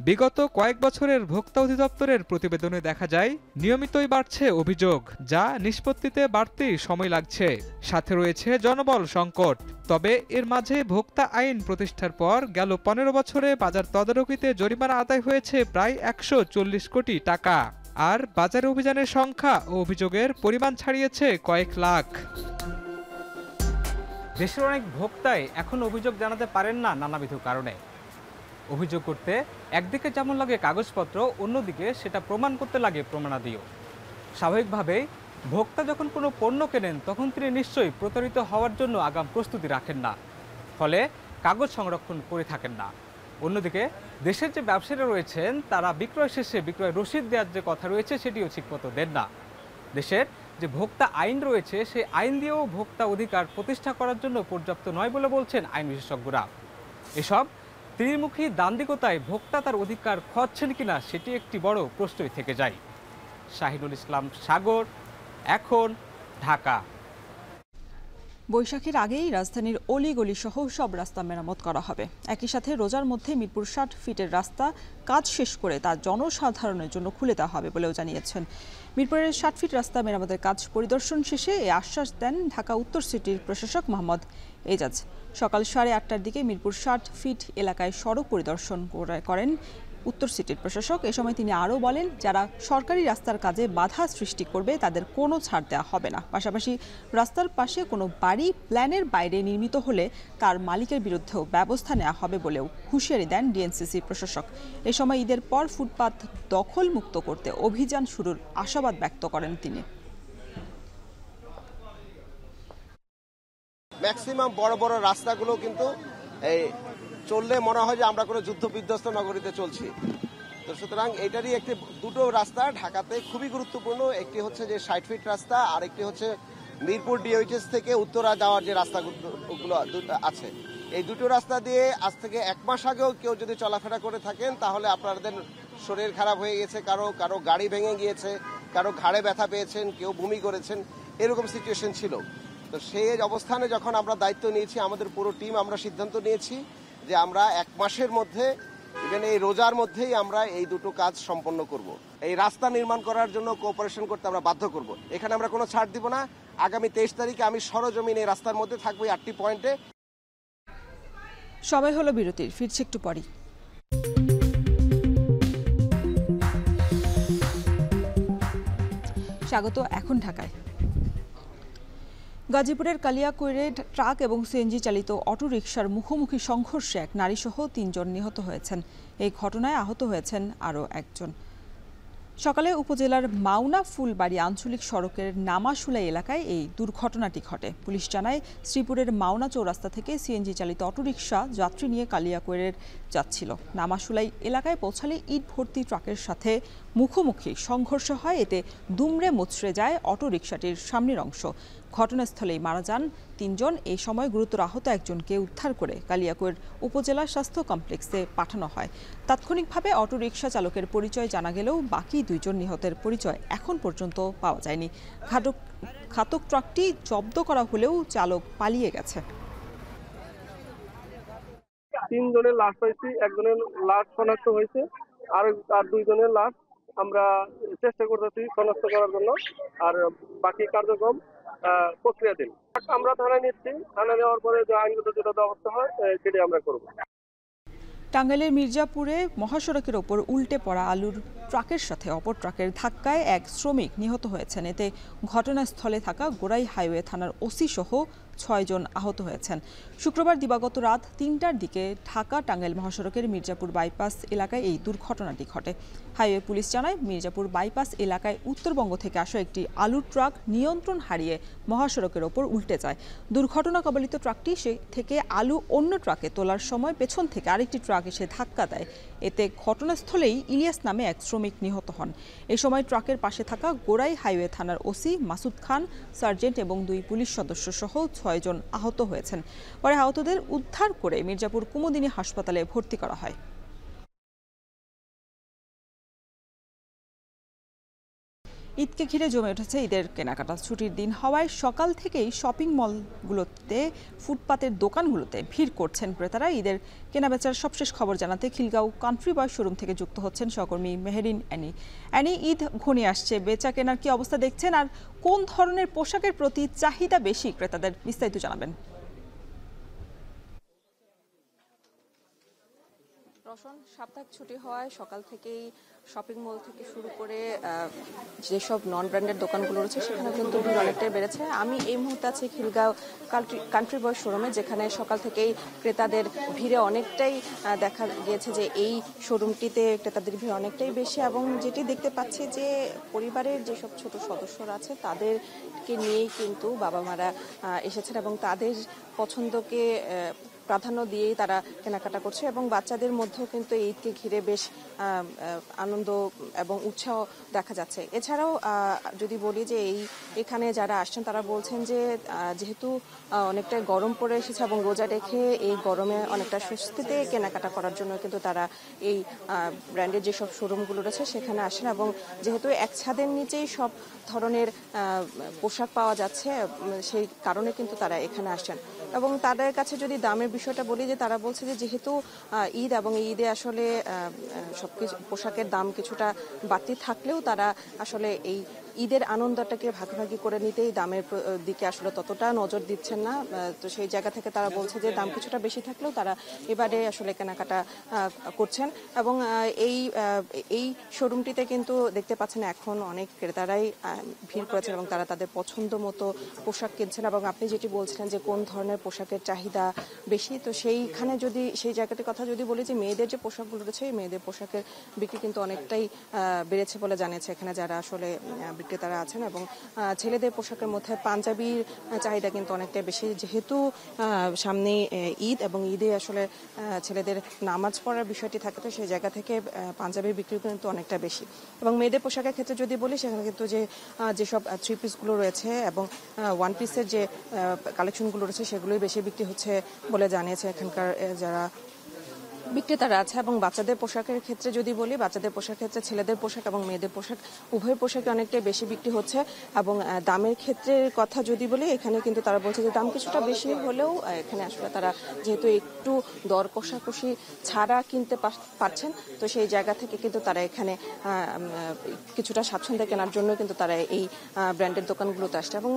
বিগত কয়েক বছরের ভোক্তা অধিদপ্তরের প্রতিবেদনে দেখা যায় নিয়মিতই বাড়ছে অভিযোগ, যা নিষ্পত্তিতে বাড়তি সময় লাগছে। সাথে রয়েছে জনবল সংকট। তবে এর মাঝে ভোক্তা আইন প্রতিষ্ঠার পর গেল 15 বছরে বাজার তদারকিতে জরিমানা আদায় হয়েছে প্রায় 140 কোটি টাকা। আর বাজারে অভিযানের সংখ্যা ও অভিযোগের পরিমাণ ছাড়িয়েছে কয়েক লাখ। দেশের অনেক ভোক্তাই এখন অভিযোগ জানাতে পারেন না নানাবিধ কারণে। অভিযোগ করতে একদিকে যেমন লাগে কাগজপত্র, অন্যদিকে সেটা প্রমাণ করতে লাগে প্রমাণাদিও। স্বাভাবিকভাবেই ভোক্তা যখন কোনো পণ্য কেনেন তখন তিনি নিশ্চয়ই প্রতারিত হওয়ার জন্য আগাম প্রস্তুতি রাখেন না, ফলে কাগজ সংরক্ষণ করে থাকেন না। অন্যদিকে দেশের যে ব্যবসায়ীরা রয়েছেন তারা বিক্রয় শেষে বিক্রয় রসিদ দেওয়ার যে কথা রয়েছে সেটিও ঠিকমতো দেন না। দেশের যে ভোক্তা আইন রয়েছে সেই আইন দিয়েও ভোক্তা অধিকার প্রতিষ্ঠা করার জন্য পর্যাপ্ত নয় বলে বলছেন আইন বিশেষজ্ঞরা। এসব ত্রিমুখী দান্দিকতায় ভোক্তা তার অধিকার খোয়াচ্ছেন কিনা সেটি একটি বড় প্রশ্নই থেকে যায়। শাহিনুল ইসলাম সাগর, এখন, ঢাকা। বৈশাখের আগেই রাজধানীর অলিগলি সহ সব রাস্তা মেরামত করা হবে। একই সাথে রোজার মধ্যে মিরপুর 60 ফিটের রাস্তা কাজ শেষ করে তা জনসাধারণের জন্য খুলে দেওয়া হবে বলেও জানিয়েছেন। মিরপুরের 60 ফিট রাস্তা মেরামতের কাজ পরিদর্শন শেষে এই আশ্বাস দেন ঢাকা উত্তর সিটির প্রশাসক মোহাম্মদ এজাজ। সকাল 8:30টার দিকে মিরপুর 60 ফিট এলাকায় সড়ক পরিদর্শন করেন উত্তর সিটির প্রশাসক। এ সময় তিনি আরও বলেন, যারা সরকারি রাস্তার কাজে বাধা সৃষ্টি করবে তাদের কোনো ছাড় দেওয়া হবে না। পাশাপাশি রাস্তার পাশে কোনো বাড়ি প্ল্যানের বাইরে নির্মিত হলে তার মালিকের বিরুদ্ধেও ব্যবস্থা নেওয়া হবে বলেও হুঁশিয়ারি দেন ডিএনসিসি প্রশাসক। এ সময় ঈদের পর ফুটপাত দখল মুক্ত করতে অভিযান শুরুর আশাবাদ ব্যক্ত করেন তিনি। ম্যাক্সিমাম বড় বড় রাস্তাগুলো কিন্তু এই চললে মনে হয় যে আমরা কোনো যুদ্ধ বিধ্বস্ত নগরীতে চলছি। তো সুতরাং এটারই দুটো রাস্তা ঢাকাতে খুবই গুরুত্বপূর্ণ। একটি হচ্ছে যে 60 ফিট রাস্তা, আর একটি হচ্ছে মিরপুর ডিওএইচএস থেকে উত্তরা যাওয়ার যে রাস্তাগুলো আছে। এই দুটো রাস্তা দিয়ে আজ থেকে 1 মাস আগেও কেউ যদি চলাফেরা করে থাকেন তাহলে আপনাদের শরীর খারাপ হয়ে গেছে, কারো গাড়ি ভেঙে গিয়েছে, কারো ঘাড়ে ব্যথা পেয়েছেন, কেউ বমি করেছেন, এরকম সিচুয়েশন ছিল। তো সেই অবস্থানে যখন আমরা দায়িত্ব নিয়েছি, আমাদের পুরো টিম আমরা সিদ্ধান্ত নিয়েছি যে আমরা 1 মাসের মধ্যে ইভেন এই রোজার মধ্যেই আমরা এই দুটো কাজ সম্পন্ন করব। এই রাস্তা নির্মাণ করার জন্য কোঅপারেশন করতে আমরা বাধ্য করব। এখানে আমরা কোনো ছাড় দিব না। আগামী 23 তারিখে আমি সরজমিন এই রাস্তার মধ্যে থাকবো 8টি পয়েন্টে। সময় হলো বিরতির, ফিরছি একটু পরই। স্বাগত এখন ঢাকায়। গাজীপুরের কালিয়াকৈরে ট্রাক এবং সিএনজি চালিত অটোরিকশার মুখোমুখি সংঘর্ষে এক নারীসহ 3 জন নিহত হয়েছেন। এই ঘটনায় আহত হয়েছেন আরও একজন। সকালে উপজেলার মাওনা ফুলবাড়ি আঞ্চলিক সড়কের নামাশুলাই এলাকায় এই দুর্ঘটনাটি ঘটে। পুলিশ জানায় শ্রীপুরের মাওনা চৌরাস্তা থেকে সিএনজি চালিত অটোরিকশা যাত্রী নিয়ে কালিয়াকৈরের যাচ্ছিল। নামাশুলাই এলাকায় পৌঁছালে ইট ভর্তি ট্রাকের সাথে মুখোমুখি সংঘর্ষ হয়। এতে দুমড়ে মুচড়ে যায় অটোরিকশাটির সামনের অংশ। ঘটনাস্থলেই মারা যান 3 জন। এই সময় গুরুতর আহত একজনকে উদ্ধার করে কালিয়াকৈর উপজেলা স্বাস্থ্য কমপ্লেক্সে পাঠানো হয়। তাৎক্ষণিকভাবে অটোরিকশা চালকের পরিচয় জানা গেলেও বাকি 2 জন নিহতের পরিচয় এখন পর্যন্ত পাওয়া যায়নি। ঘাতক ট্রাকটি জব্দ করা হলেও চালক পালিয়ে গেছে। 3 জনের লাশ পাইছি, একজনের লাশ শনাক্ত হয়েছে, আর 2 জনের লাশ আমরা চেষ্টা করতেছি শনাক্ত করার জন্য, আর বাকি কার্যক্রম প্রক্রিয়াধীন। আমরা থানায় নিচ্ছি, থানায় নেওয়ার পরে যে আইনগত যেটা ব্যবস্থা হয় সেটাই আমরা করব। টাঙ্গাইলের মির্জাপুরে মহাসড়কের ওপর উল্টে পড়া আলুর ট্রাকের সাথে অপর ট্রাকের ধাক্কায় এক শ্রমিক নিহত হয়েছেন। এতে ঘটনাস্থলে থাকা গোড়াই হাইওয়ে থানার ওসি সহ 6 জন আহত হয়েছেন। শুক্রবার দিবাগত রাত 3টার দিকে ঢাকা টাঙ্গাইল মহাসড়কের মির্জাপুর বাইপাস এলাকায় এই দুর্ঘটনাটি ঘটে। হাইওয়ে পুলিশ জানায় মির্জাপুর বাইপাস এলাকায় উত্তরবঙ্গ থেকে আসা একটি আলুর ট্রাক নিয়ন্ত্রণ হারিয়ে মহাসড়কের ওপর উল্টে যায়। দুর্ঘটনা কবলিত ট্রাকটি সে থেকে আলু অন্য ট্রাকে তোলার সময় পেছন থেকে আরেকটি ট্রাক এসে ধাক্কা দেয়। এতে ঘটনাস্থলেই ইলিয়াস নামে এক শ্রমিক নিহত হন। এ সময় ট্রাকের পাশে থাকা গোড়াই হাইওয়ে থানার ওসি মাসুদ খান, সার্জেন্ট এবং 2 পুলিশ সদস্য সহ 6 জন আহত হয়েছেন। পরে আহতদের উদ্ধার করে মির্জাপুর কুমুদিনী হাসপাতালে ভর্তি করা হয়। ঈদকে ঘিরে জমে উঠেছে ঈদের কেনাকাটা। ছুটির দিন হওয়ায় সকাল থেকেই শপিং মলগুলোতে, ফুটপাতের দোকানগুলোতে ভিড় করছেন ক্রেতারা। ঈদের কেনাবেচার সবশেষ খবর জানাতে খিলগাঁও কান্ট্রি বয় শোরুম থেকে যুক্ত হচ্ছেন সহকর্মী মেহেরিন অ্যানি। অ্যানি, ঈদ ঘনিয়ে আসছে, বেচা কেনার কি অবস্থা দেখছেন, আর কোন ধরনের পোশাকের প্রতি চাহিদা বেশি ক্রেতাদের, বিস্তারিত জানাবেন। রোশন, সাপ্তাহিক ছুটি হওয়ায় সকাল থেকেই শপিং মল থেকে শুরু করে যেসব নন ব্র্যান্ডেড দোকানগুলো রয়েছে সেখানে কিন্তু ভিড় অনেকটাই বেড়েছে। আমি এই মুহূর্তে আছি খিলগাঁও কান্ট্রি বয় শোরুমে, যেখানে সকাল থেকেই ক্রেতাদের ভিড়ে অনেকটাই দেখা গিয়েছে যে এই শোরুমটিতে ক্রেতাদের ভিড় অনেকটাই বেশি, এবং যেটি দেখতে পাচ্ছি যে পরিবারের যেসব ছোট সদস্যরা আছে তাদেরকে নিয়েই কিন্তু বাবা মারা এসেছেন এবং তাদের পছন্দকে প্রাধান্য দিয়েই তারা কেনাকাটা করছে, এবং বাচ্চাদের মধ্যেও কিন্তু ঈদকে ঘিরে বেশ আনন্দ এবং উৎসাহ দেখা যাচ্ছে। এছাড়াও যদি বলি যে এখানে যারা আসছেন তারা বলছেন যে যেহেতু অনেকটা গরম পড়ে এসেছে এবং রোজা রেখে এই গরমে অনেকটা স্বস্তিতে কেনাকাটা করার জন্য কিন্তু তারা এই ব্র্যান্ডের যেসব শোরুমগুলো রয়েছে সেখানে আসেন, এবং যেহেতু এক ছাদের নিচেই সব ধরনের পোশাক পাওয়া যাচ্ছে সেই কারণে কিন্তু তারা এখানে আসছেন। এবং তাদের কাছে যদি দামের বিষয়টা বলি, যে তারা বলছে যে যেহেতু ঈদ এবং ঈদে আসলে সবকিছু পোশাকের দাম কিছুটা বাড়তি থাকলেও তারা আসলে এই ঈদের আনন্দটাকে ভাগাভাগি করে নিতেই দামের দিকে আসলে ততটা নজর দিচ্ছেন না। তো সেই জায়গা থেকে তারা বলছে যে দাম কিছুটা বেশি থাকলেও তারা এবারে আসলে কেনাকাটা করছেন, এবং এই শোরুমটিতে কিন্তু দেখতে পাচ্ছেন এখন অনেক ক্রেতারাই ভিড় করেছেন এবং তারা তাদের পছন্দ মতো পোশাক কিনছেন। এবং আপনি যেটি বলছিলেন যে কোন ধরনের পোশাকের চাহিদা বেশি, তো সেইখানে যদি সেই জায়গাটির কথা যদি বলি যে মেয়েদের যে পোশাকগুলো রয়েছে এই মেয়েদের পোশাকের বিক্রি কিন্তু অনেকটাই বেড়েছে বলে জানিয়েছে এখানে যারা আসলে বিক্রেতারা আছেন। এবং ছেলেদের পোশাকের মধ্যে পাঞ্জাবির চাহিদা কিন্তু অনেকটাই বেশি, যেহেতু সামনে ঈদ এবং ঈদে আসলে ছেলেদের নামাজ পড়ার বিষয়টি থাকে, তো সেই জায়গা থেকে পাঞ্জাবির বিক্রি কিন্তু অনেকটা বেশি। এবং মেয়েদের পোশাকের ক্ষেত্রে যদি বলি সেখানে কিন্তু যেসব 3 পিসগুলো রয়েছে এবং 1 পিসের যে কালেকশনগুলো রয়েছে সেগুলোই বেশি বিক্রি হচ্ছে বলে জানিয়েছে এখানকার যারা বিক্রেতারা আছে এবং বাচ্চাদের পোশাকের ক্ষেত্রে যদি বলি, বাচ্চাদের পোশাকের ক্ষেত্রে ছেলেদের পোশাক এবং মেয়েদের পোশাক উভয় পোশাকে অনেকটাই বেশি বিক্রি হচ্ছে। এবং দামের ক্ষেত্রে কথা যদি বলি, এখানে কিন্তু তারা বলছে যে দাম কিছুটা বেশি হলেও এখানে আসলে তারা যেহেতু একটু দর কষাকষি ছাড়া কিনতে পারছেন, তো সেই জায়গা থেকে কিন্তু তারা এখানে কিছুটা স্বাচ্ছন্দ্যে কেনার জন্য কিন্তু তারা এই ব্র্যান্ডের দোকানগুলোতে আসছে। এবং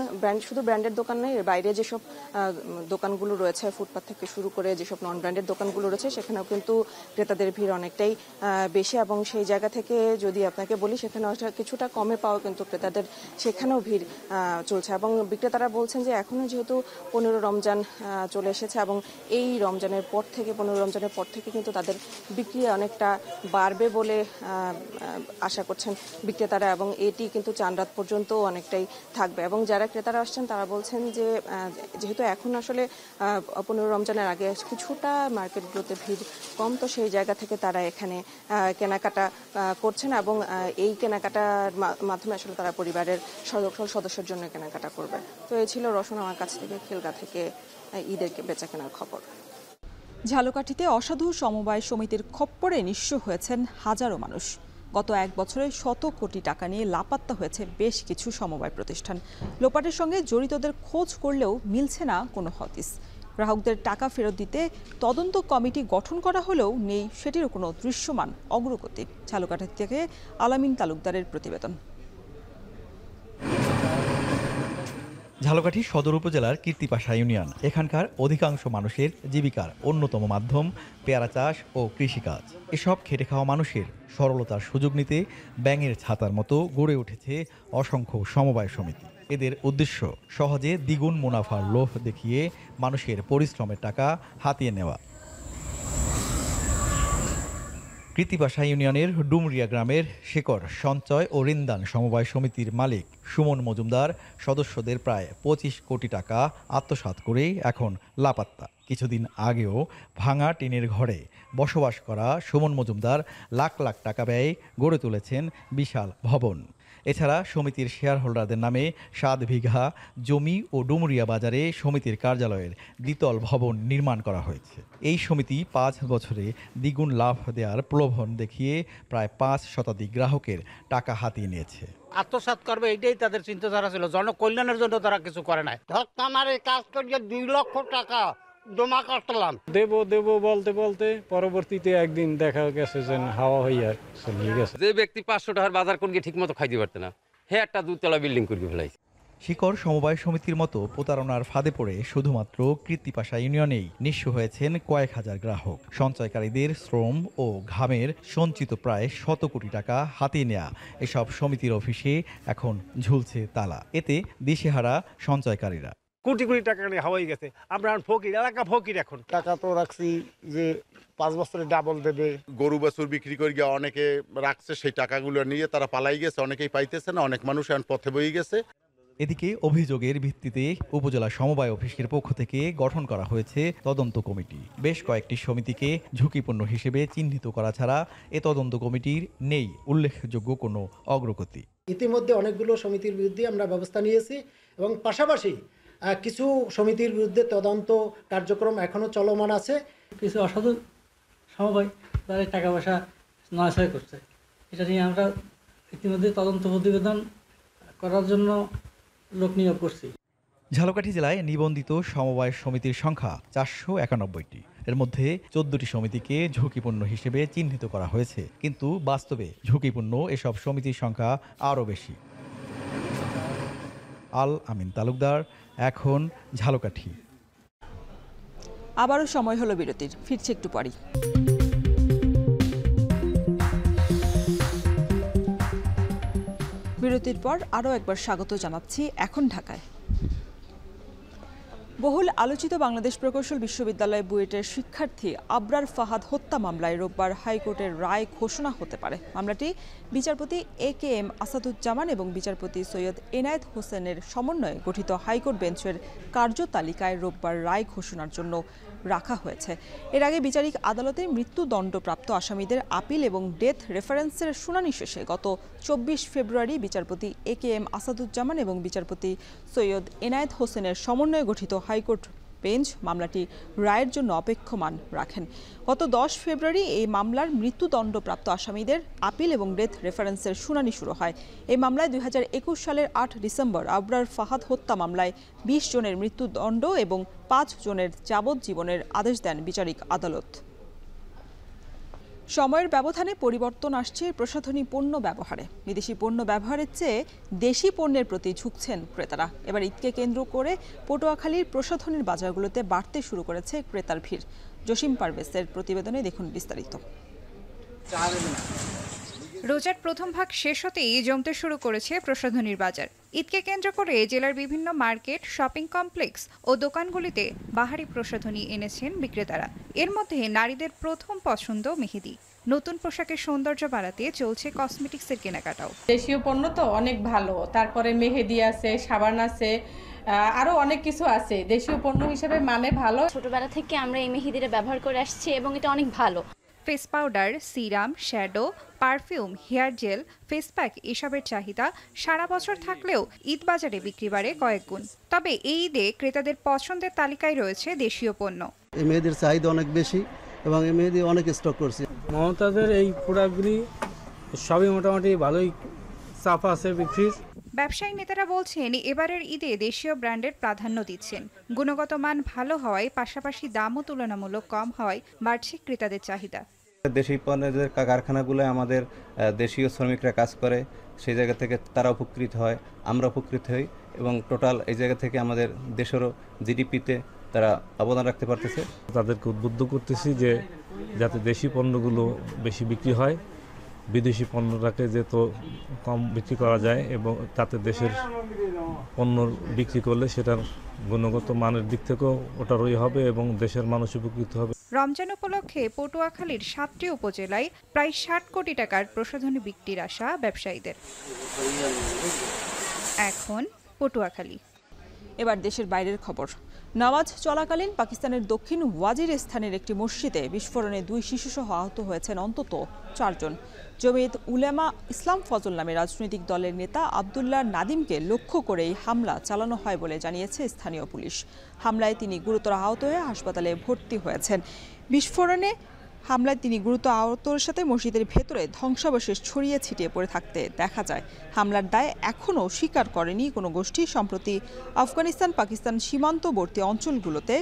শুধু ব্র্যান্ডের দোকান নেই, বাইরে যেসব দোকানগুলো রয়েছে ফুটপাত থেকে শুরু করে যেসব নন ব্র্যান্ডের দোকানগুলো রয়েছে সেখানেও কিন্তু ক্রেতাদের ভিড় অনেকটাই বেশি। এবং সেই জায়গা থেকে যদি আপনাকে বলি, সেখানে কিছুটা কমে পাওয়া কিন্তু ক্রেতাদের সেখানেও ভিড় চলছে। এবং বিক্রেতারা বলছেন যে এখনো যেহেতু 15 রমজান চলে এসেছে এবং এই রমজানের পর থেকে 15 রমজানের পর থেকে কিন্তু তাদের বিক্রি অনেকটা বাড়বে বলে আশা করছেন বিক্রেতারা, এবং এটি কিন্তু চান রাত পর্যন্ত অনেকটাই থাকবে। এবং যারা ক্রেতারা আসছেন তারা বলছেন যে যেহেতু এখন আসলে 15 রমজানের আগে কিছুটা মার্কেটগুলোতে ভিড় কম, তো সেই জায়গা থেকে তারা এখানে কেনাকাটা করছেন এবং এই কেনাকাটার মাধ্যমে আসলে তারা পরিবারের সদস্যের জন্য কেনাকাটা করবে। তো এই ছিল রসুন আমার কাছ থেকে খিলগা থেকে ঈদের বেচা কেনার খবর। ঝালকাঠিতে অসাধু সমবায় সমিতির খপ্পরে নিঃস্ব হয়েছেন হাজারো মানুষ। গত 1 বছরে শত কোটি টাকা নিয়ে লাপাত্তা হয়েছে বেশ কিছু সমবায় প্রতিষ্ঠান। লোপাটের সঙ্গে জড়িতদের খোঁজ করলেও মিলছে না কোনো হদিস। গ্রাহকদের টাকা ফেরত দিতে তদন্ত কমিটি গঠন করা হলেও নেই সেটিরও কোনো দৃশ্যমান অগ্রগতি। ঝালকাঠি থেকে আলামিন তালুকদারের প্রতিবেদন। ঝালকাঠি সদর উপজেলার কীর্তিপাশা ইউনিয়ন, এখানকার অধিকাংশ মানুষের জীবিকার অন্যতম মাধ্যম পেয়ারা চাষ ও কৃষিকাজ। এসব খেটে খাওয়া মানুষের সরলতার সুযোগ নিতে ব্যাঙের ছাতার মতো গড়ে উঠেছে অসংখ্য সমবায় সমিতি। এদের উদ্দেশ্য সহজে দ্বিগুণ মুনাফার লোভ দেখিয়ে মানুষের পরিশ্রমের টাকা হাতিয়ে নেওয়া। কীর্তিপাশা ইউনিয়নের ডুমরিয়া গ্রামের শেকর সঞ্চয় ও ঋণদান সমবায় সমিতির মালিক সুমন মজুমদার সদস্যদের প্রায় 25 কোটি টাকা আত্মসাৎ করেই এখন লাপাত্তা। কিছুদিন আগেও ভাঙা টিনের ঘরে বসবাস করা সুমন মজুমদার লাখ লাখ টাকা ব্যয়ে গড়ে তুলেছেন বিশাল ভবন। এছাড়া সমিতির শেয়ার হোল্ডারদের নামে 7 বিঘা জমি ও ডুমুরিয়া বাজারে সমিতির কার্যালয়ের দ্বিতল ভবন নির্মাণ করা হয়েছে। এই সমিতি 5 বছরে দ্বিগুণ লাভ দেওয়ার প্রলোভন দেখিয়ে প্রায় 5 শতাধিক গ্রাহকের টাকা হাতিয়ে নিয়েছে। আত্মসাৎ করবে এটাই তাদের চিন্তাধারা ছিল, জনকল্যাণের জন্য তারা কিছু করে নাই। আমার এই কাজ করিয়ে 2 লক্ষ টাকা জমা করলাম, দেব বলতে বলতে পরবর্তীতে একদিন দেখা গেছে যে হাওয়া হইয়া চলে গেছে। যে ব্যক্তি 500 টাকার বাজার কোনকে ঠিক মতো খাইতে পারতে না, হে একটা 2তলা বিল্ডিং করে ফেলাইছে। শিকড় সমবায় সমিতির মতো প্রতারণার ফাঁদে পড়ে শুধুমাত্র কীর্তিপাশা ইউনিয়নেই নিঃস্ব হয়েছেন কয়েক হাজার গ্রাহক। সঞ্চয়কারীদের শ্রম ও ঘামের সঞ্চিত প্রায় 100 কোটি টাকা হাতিয়ে নেয়া এসব সমিতির অফিসে এখন ঝুলছে তালা। এতে দিশেহারা সঞ্চয়কারীরা। কোটি কোটি টাকা নিয়ে হাওয়াই গেছে। আমরা ফকির, এলাকা ফকির। এখন টাকা তো রাখছি যে 5 বছরে ডাবল দেবে। গরু বাছুর বিক্রি করে গিয়ে অনেকে রাখছে, সেই টাকাগুলো নিয়ে তারা পালাই গেছে, অনেকেই পাইতেছে না, অনেক মানুষ এখন পথে বয়ে গেছে। এদিকে অভিযোগের ভিত্তিতে উপজেলা সমবায় অফিসের পক্ষ থেকে গঠন করা হয়েছে তদন্ত কমিটি। বেশ কয়েকটি সমিতিকে ঝুঁকিপূর্ণ হিসেবে চিহ্নিত করা ছাড়া এ তদন্ত কমিটির নেই উল্লেখযোগ্য কোনো অগ্রগতি। ইতিমধ্যে অনেকগুলো সমিতির বিরুদ্ধে আমরা ব্যবস্থা নিয়েছি এবং পাশাপাশি কিছু সমিতির বিরুদ্ধে তদন্ত কার্যক্রম এখনো চলমান আছে। কিছু অসাধু সমবায় তাদের টাকা পয়সা নয়ছয় করছে, এটা নিয়ে আমরা ইতিমধ্যে তদন্ত প্রতিবেদন করার জন্য লোক নিয়োগ করছি। ঝালকাঠি জেলায় নিবন্ধিত সমবায় সমিতির সংখ্যা 491টি। এর মধ্যে 14টি সমিতিকে ঝুঁকিপূর্ণ হিসেবে চিহ্নিত করা হয়েছে, কিন্তু বাস্তবে ঝুঁকিপূর্ণ এসব সমিতির সংখ্যা আরও বেশি। আল আমিন তালুকদার, এখন ঝালকাঠি। আবারও সময় হলো বিরতির, ফিরছে একটু পরই। বিরতির পর আরও একবার স্বাগত জানাচ্ছি এখন ঢাকায়। বহুল আলোচিত বাংলাদেশ প্রকৌশল বিশ্ববিদ্যালয় বুয়েটের শিক্ষার্থী আবরার ফাহাদ হত্যা মামলায় রোববার হাইকোর্টের রায় ঘোষণা হতে পারে। মামলাটি বিচারপতি AKM আসাদুজ্জামান এবং বিচারপতি সৈয়দ এনায়েত হোসেনের সমন্বয়ে গঠিত হাইকোর্ট বেঞ্চের কার্যতালিকায় রোববার রায় ঘোষণার জন্য রাখা হয়েছে। এর আগে বিচারিক আদালতে মৃত্যুদণ্ডপ্রাপ্ত আসামিদের আপিল এবং ডেথ রেফারেন্সের শুনানি শেষে গত 24 ফেব্রুয়ারি বিচারপতি AKM আসাদুজ্জামান এবং বিচারপতি সৈয়দ এনায়েত হোসেনের সমন্বয়ে গঠিত হাইকোর্ট বেঞ্চ মামলাটি রায়ের জন্য অপেক্ষমান রাখেন। গত 10 ফেব্রুয়ারি এই মামলার মৃত্যুদণ্ডপ্রাপ্ত আসামিদের আপিল এবং ডেথ রেফারেন্সের শুনানি শুরু হয়। এই মামলায় 2021 সালের 8 ডিসেম্বর আবরার ফাহাদ হত্যা মামলায় 20 জনের মৃত্যুদণ্ড এবং 5 জনের যাবজ্জীবনের আদেশ দেন বিচারিক আদালত। সময়ের ব্যবধানে পরিবর্তন আসছে প্রসাধনী পণ্য ব্যবহারে। বিদেশি পণ্য ব্যবহারের চেয়ে দেশি পণ্যের প্রতি ঝুঁকছেন ক্রেতারা। এবার ঈদকে কেন্দ্র করে পটুয়াখালীর প্রসাধনীর বাজারগুলোতে বাড়তে শুরু করেছে ক্রেতার ভিড়। জসিম পারভেজের প্রতিবেদনে দেখুন বিস্তারিত। রোজার প্রথম ভাগ শেষ হতেই জমতে শুরু করেছে প্রসাধনীর বাজার। ঈদকে কেন্দ্র করে জেলার বিভিন্ন মার্কেট, শপিং কমপ্লেক্স ও দোকানগুলিতে বাহারি প্রসাধনী এনেছেন বিক্রেতারা। এর মধ্যে নারীদের প্রথম পছন্দ মেহেদি। নতুন পোশাকের সৌন্দর্য বাড়াতে চলছে কসমেটিক্সের কেনাকাটাও। দেশীয় পণ্য তো অনেক ভালো, তারপরে মেহেদি আছে, সাবান আছে, আরো অনেক কিছু আছে। দেশীয় পণ্য হিসেবে মানে ভালো। ছোটবেলা থেকে আমরা এই মেহেদিটা ব্যবহার করে আসছি এবং এটা অনেক ভালো। Face powder, serum, shadow, perfume, hair gel, face pack এসবের চাহিদা সারা বছর থাকলেও ঈদ বাজারে বিক্রি বাড়ে কয়েক গুণ। তবে এই ঈদে ক্রেতাদের পছন্দের তালিকায় রয়েছে দেশীয় পণ্য। এই মেহেদির চাহিদা অনেক বেশি এবং এই মেহেদি অনেক স্টক করছে। মমতাজের এই প্রোডাক্টগুলি সবই মোটামুটি ভালোই চাপ আছে বিক্রির। ব্যবসায়ী নেতারা বলছেন এবারের ঈদে দেশীয় ব্র্যান্ডের প্রাধান্য দিচ্ছেন। গুণগত মান ভালো হওয়ায় পাশাপাশি দামও তুলনামূলক কম হওয়ায় বাড়ছে ক্রেতাদের চাহিদা। দেশি পণ্যের কারখানাগুলো আমাদের দেশীয় শ্রমিকরা কাজ করে, সেই জায়গা থেকে তারা উপকৃত হয়, আমরা উপকৃত হই এবং টোটাল এই জায়গা থেকে আমাদের দেশেরও জিডিপিতে তারা অবদান রাখতে পারতেছে। তাদেরকে উদ্বুদ্ধ করতেছি যে যাতে দেশি পণ্যগুলো বেশি বিক্রি হয়, বিদেশি পণ্যটাকে যেহেতু কম বিক্রি করা যায় এবং তাতে দেশের পণ্য বিক্রি করলে সেটার গুণগত মানের দিক থেকেও ওটারই হবে এবং দেশের মানুষ উপকৃত হবে। রমজান উপলক্ষে পটুয়াখালীর 7টি উপজেলায় প্রায় 60 কোটি টাকার প্রসাধনী বিক্রির আশা ব্যবসায়ীদের। এখন পটুয়াখালী। এবার দেশের বাইরের খবর। নামাজ চলাকালীন পাকিস্তানের দক্ষিণ ওয়াজিরিস্তানের একটি মসজিদে বিস্ফোরণে 2 শিশুসহ আহত হয়েছেন অন্তত 4 জন। জমিয়ত উলামা ইসলাম ফজল নামে রাজনৈতিক দলের নেতা আবদুল্লাহ নাদিমকে লক্ষ্য করেই হামলা চালানো হয় বলে জানিয়েছে স্থানীয় পুলিশ। হামলায় তিনি গুরুতর আহত হয়ে হাসপাতালে ভর্তি হয়েছেন। বিস্ফোরণে হামলায় তিনি গুরুতর আহতের সাথে মসজিদের ভেতরে ধ্বংসাবশেষ ছড়িয়ে ছিটিয়ে পড়ে থাকতে দেখা যায়। হামলার দায় এখনও স্বীকার করেনি কোনো গোষ্ঠী। সম্প্রতি আফগানিস্তান পাকিস্তান সীমান্তবর্তী অঞ্চলগুলোতে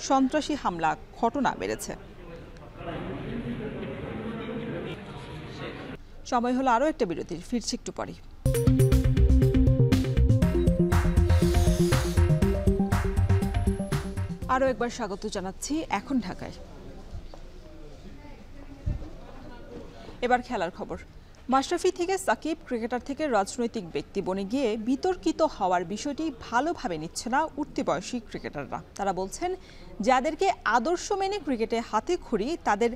সন্ত্রাসী হামলা ঘটনা বেড়েছে। সময় হলো আরও একটা বিরতির, ফিরছি একটু পরে। আরও একবার স্বাগত জানাচ্ছি এখন ঢাকায়। এবার খেলার খবর। মাশরাফি থেকে সাকিব, ক্রিকেটার থেকে রাজনৈতিক ব্যক্তি বনে গিয়ে বিতর্কিত হওয়ার বিষয়টি ভালোভাবে নিচ্ছে না উঠতি বয়সী ক্রিকেটাররা। তারা বলছেন যাদেরকে আদর্শ মেনে ক্রিকেটে হাতে খড়ি তাদের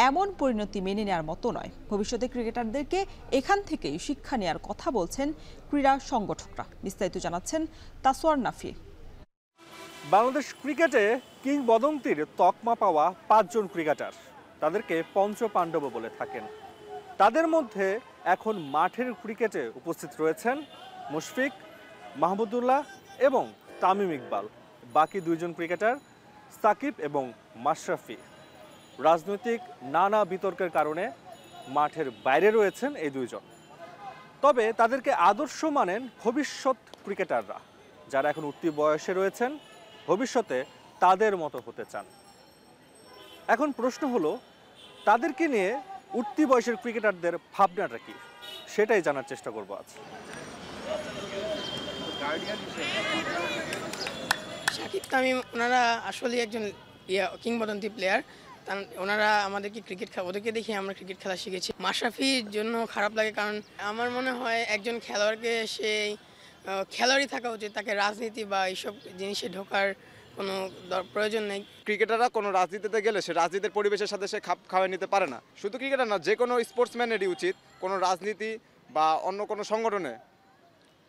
এমন পরিণতি মেনে নেওয়ার মতো নয়। ভবিষ্যতে ক্রিকেটারদেরকে এখান থেকেই শিক্ষা নেওয়ার কথা বলছেন ক্রীড়া সংগঠকরা। বিস্তারিত জানাচ্ছেন তাসওয়ার নাফি। বাংলাদেশ ক্রিকেটে কিংবদন্তির তকমা পাওয়া 5 জন ক্রিকেটার, তাদেরকে পঞ্চ পাণ্ডব বলে থাকেন। তাদের মধ্যে এখন মাঠের ক্রিকেটে উপস্থিত রয়েছেন মুশফিক, মাহমুদুল্লাহ এবং তামিম ইকবাল। বাকি 2 জন ক্রিকেটার সাকিব এবং মাশরাফি। রাজনৈতিক নানা বিতর্কের কারণে মাঠের বাইরে রয়েছেন এই 2 জন। তবে তাদেরকে আদর্শ মানেন ভবিষ্যৎ ক্রিকেটাররা, যারা এখন উঠতি বয়সে রয়েছেন, ভবিষ্যতে তাদের মতো হতে চান। এখন প্রশ্ন হলো তাদেরকে নিয়ে উঠতি বয়সের ক্রিকেটারদের ভাবনাটা কি, সেটাই জানার চেষ্টা করব আজ। সাকিব, তামিম ওনারা আসলে একজন কিংবদন্তি প্লেয়ার। ওনারা আমাদেরকে ওদেরকে দেখে আমরা ক্রিকেট খেলা শিখেছি। মাশরাফির জন্য খারাপ লাগে, কারণ আমার মনে হয় একজন খেলোয়াড়কে সেই খেলোয়াড়ই থাকা উচিত, তাকে রাজনীতি বা এইসব জিনিসে ঢোকার কোনো প্রয়োজন নেই। ক্রিকেটাররা কোনো রাজনীতিতে গেলে সে রাজনীতির পরিবেশের সাথে সে খাপ খাওয়াই নিতে পারে না। শুধু ক্রিকেটার না, যে কোনো স্পোর্টসম্যানেরই উচিত কোনো রাজনীতি বা অন্য কোনো সংগঠনে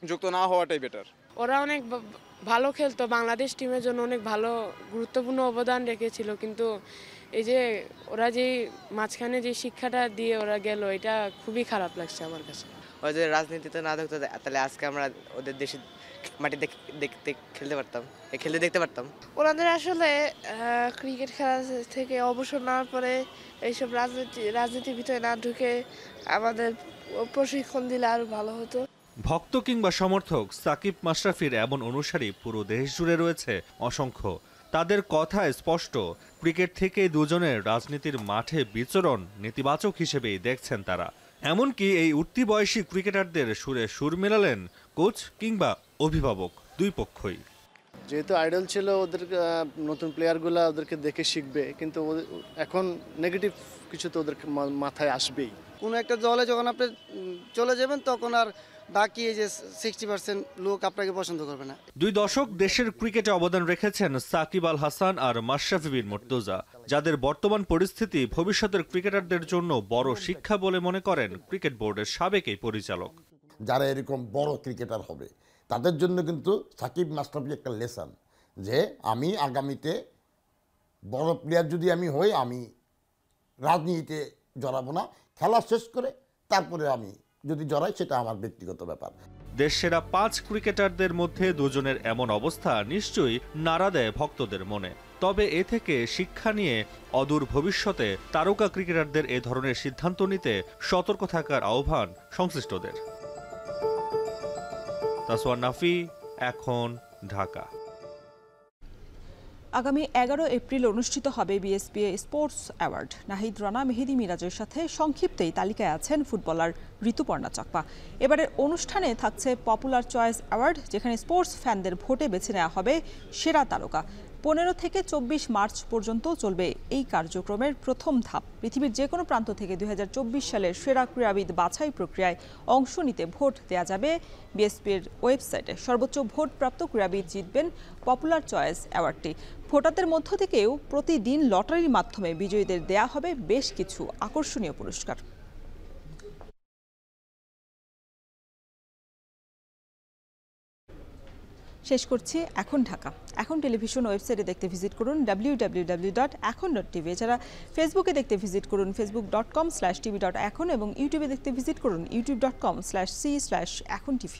যুক্ত না হওয়াটাই বেটার। ওরা অনেক ভালো খেলতো, বাংলাদেশ টিমের জন্য অনেক ভালো গুরুত্বপূর্ণ অবদান রেখেছিল, কিন্তু এই যে ওরা যে মাঝখানে যে শিক্ষাটা দিয়ে ওরা গেল, এটা খুবই খারাপ লাগছে আমার কাছে। ওরা যদি রাজনীতিতে না থাকতো তাহলে আজকে আমরা ওদের দেশে মাটি দেখতে দেখতে পারতাম। ওনাদের আসলে ক্রিকেট খেলা থেকে অবসর নেওয়ার পরে এইসব রাজনীতির ভিতরে না ঢুকে আমাদের প্রশিক্ষণ দিলে আরো ভালো হতো। ভক্ত কিংবা সমর্থক সাকিব মাশরাফির এমন অনুসারী পুরো দেশ জুড়ে রয়েছে অসংখ্য। তাদের কথায় স্পষ্ট, ক্রিকেট থেকে দুজনের রাজনীতির মাঠে বিচরণ নেতিবাচক হিসেবেই দেখছেন তারা। এমনকি এই উঠতি বয়সী ক্রিকেটারদের সুরে সুর মেলালেন কোচ কিংবা অভিভাবক দুই পক্ষই। যেহেতু আইডল ছিল ওদের নতুন প্লেয়ারগুলো ওদেরকে দেখে শিখবে, কিন্তু এখন নেগেটিভ কিছু তো ওদের মাথায় আসবেই। কোনো একটা দলে যখন আপনি চলে যাবেন তখন আর বাকি এই যে 60% লোক আপনাকে পছন্দ করবে না। 2 দশক দেশের ক্রিকেটে অবদান রেখেছেন সাকিব আল হাসান আর মাশরাফি বিন মুর্তজা, যাদের বর্তমান পরিস্থিতি ভবিষ্যতের ক্রিকেটারদের জন্য বড় শিক্ষা বলে মনে করেন ক্রিকেট বোর্ডের সাবেক এই পরিচালক। যারা এরকম বড় ক্রিকেটার হবে তাদের জন্য কিন্তু সাকিব মাশরাফি একটা লেসন, যে আমি আগামীতে বড় প্লেয়ার যদি আমি হই, আমি রাজনীতিতে জড়াবো না, খেলা শেষ করে তারপরে আমি যদি জড়াই সেটা আমার ব্যক্তিগত ব্যাপার। দেশ সেরা 5 ক্রিকেটারদের মধ্যে দুজনের এমন অবস্থা নিশ্চয়ই নাড়া দেয় ভক্তদের মনে। তবে এ থেকে শিক্ষা নিয়ে অদূর ভবিষ্যতে তারকা ক্রিকেটারদের এ ধরনের সিদ্ধান্ত নিতে সতর্ক থাকার আহ্বান সংশ্লিষ্টদের। তাসওয়ার নাফি, এখন, ঢাকা। আগামী 11 এপ্রিল অনুষ্ঠিত হবে বিএসপিএ স্পোর্টস অ্যাওয়ার্ড। নাহিদ রানা, মেহেদী মিরাজের সাথে সংক্ষিপ্তই তালিকায় আছেন ফুটবলার ঋতুপর্ণা চাকমা। এবারের অনুষ্ঠানে থাকছে পপুলার চয়েস অ্যাওয়ার্ড, যেখানে স্পোর্টস ফ্যানদের ভোটে বেছে নেওয়া হবে সেরা তারকা। 15 থেকে 24 মার্চ পর্যন্ত চলবে এই কার্যক্রমের প্রথম ধাপ। পৃথিবীর যে কোনো প্রান্ত থেকে 2024 সালের সেরা ক্রীড়াবিদ বাছাই প্রক্রিয়ায় অংশ নিতে ভোট দেওয়া যাবে বিএসপির ওয়েবসাইটে। সর্বোচ্চ ভোটপ্রাপ্ত ক্রীড়াবিদ জিতবেন পপুলার চয়েস অ্যাওয়ার্ডটি। ভোটারদের মধ্য থেকেও প্রতিদিন লটারির মাধ্যমে বিজয়ীদের দেয়া হবে বেশ কিছু আকর্ষণীয় পুরস্কার। শেষ করছি এখন ঢাকা। এখন টেলিভিশন ওয়েবসাইটে দেখতে ভিজিট করুন www.ekon.tv। এছাড়া ফেসবুকে দেখতে ভিজিট করুন facebook.com/tv.ekon এবং ইউটিউবে দেখতে ভিজিট করুন youtube.com/c/ekontv।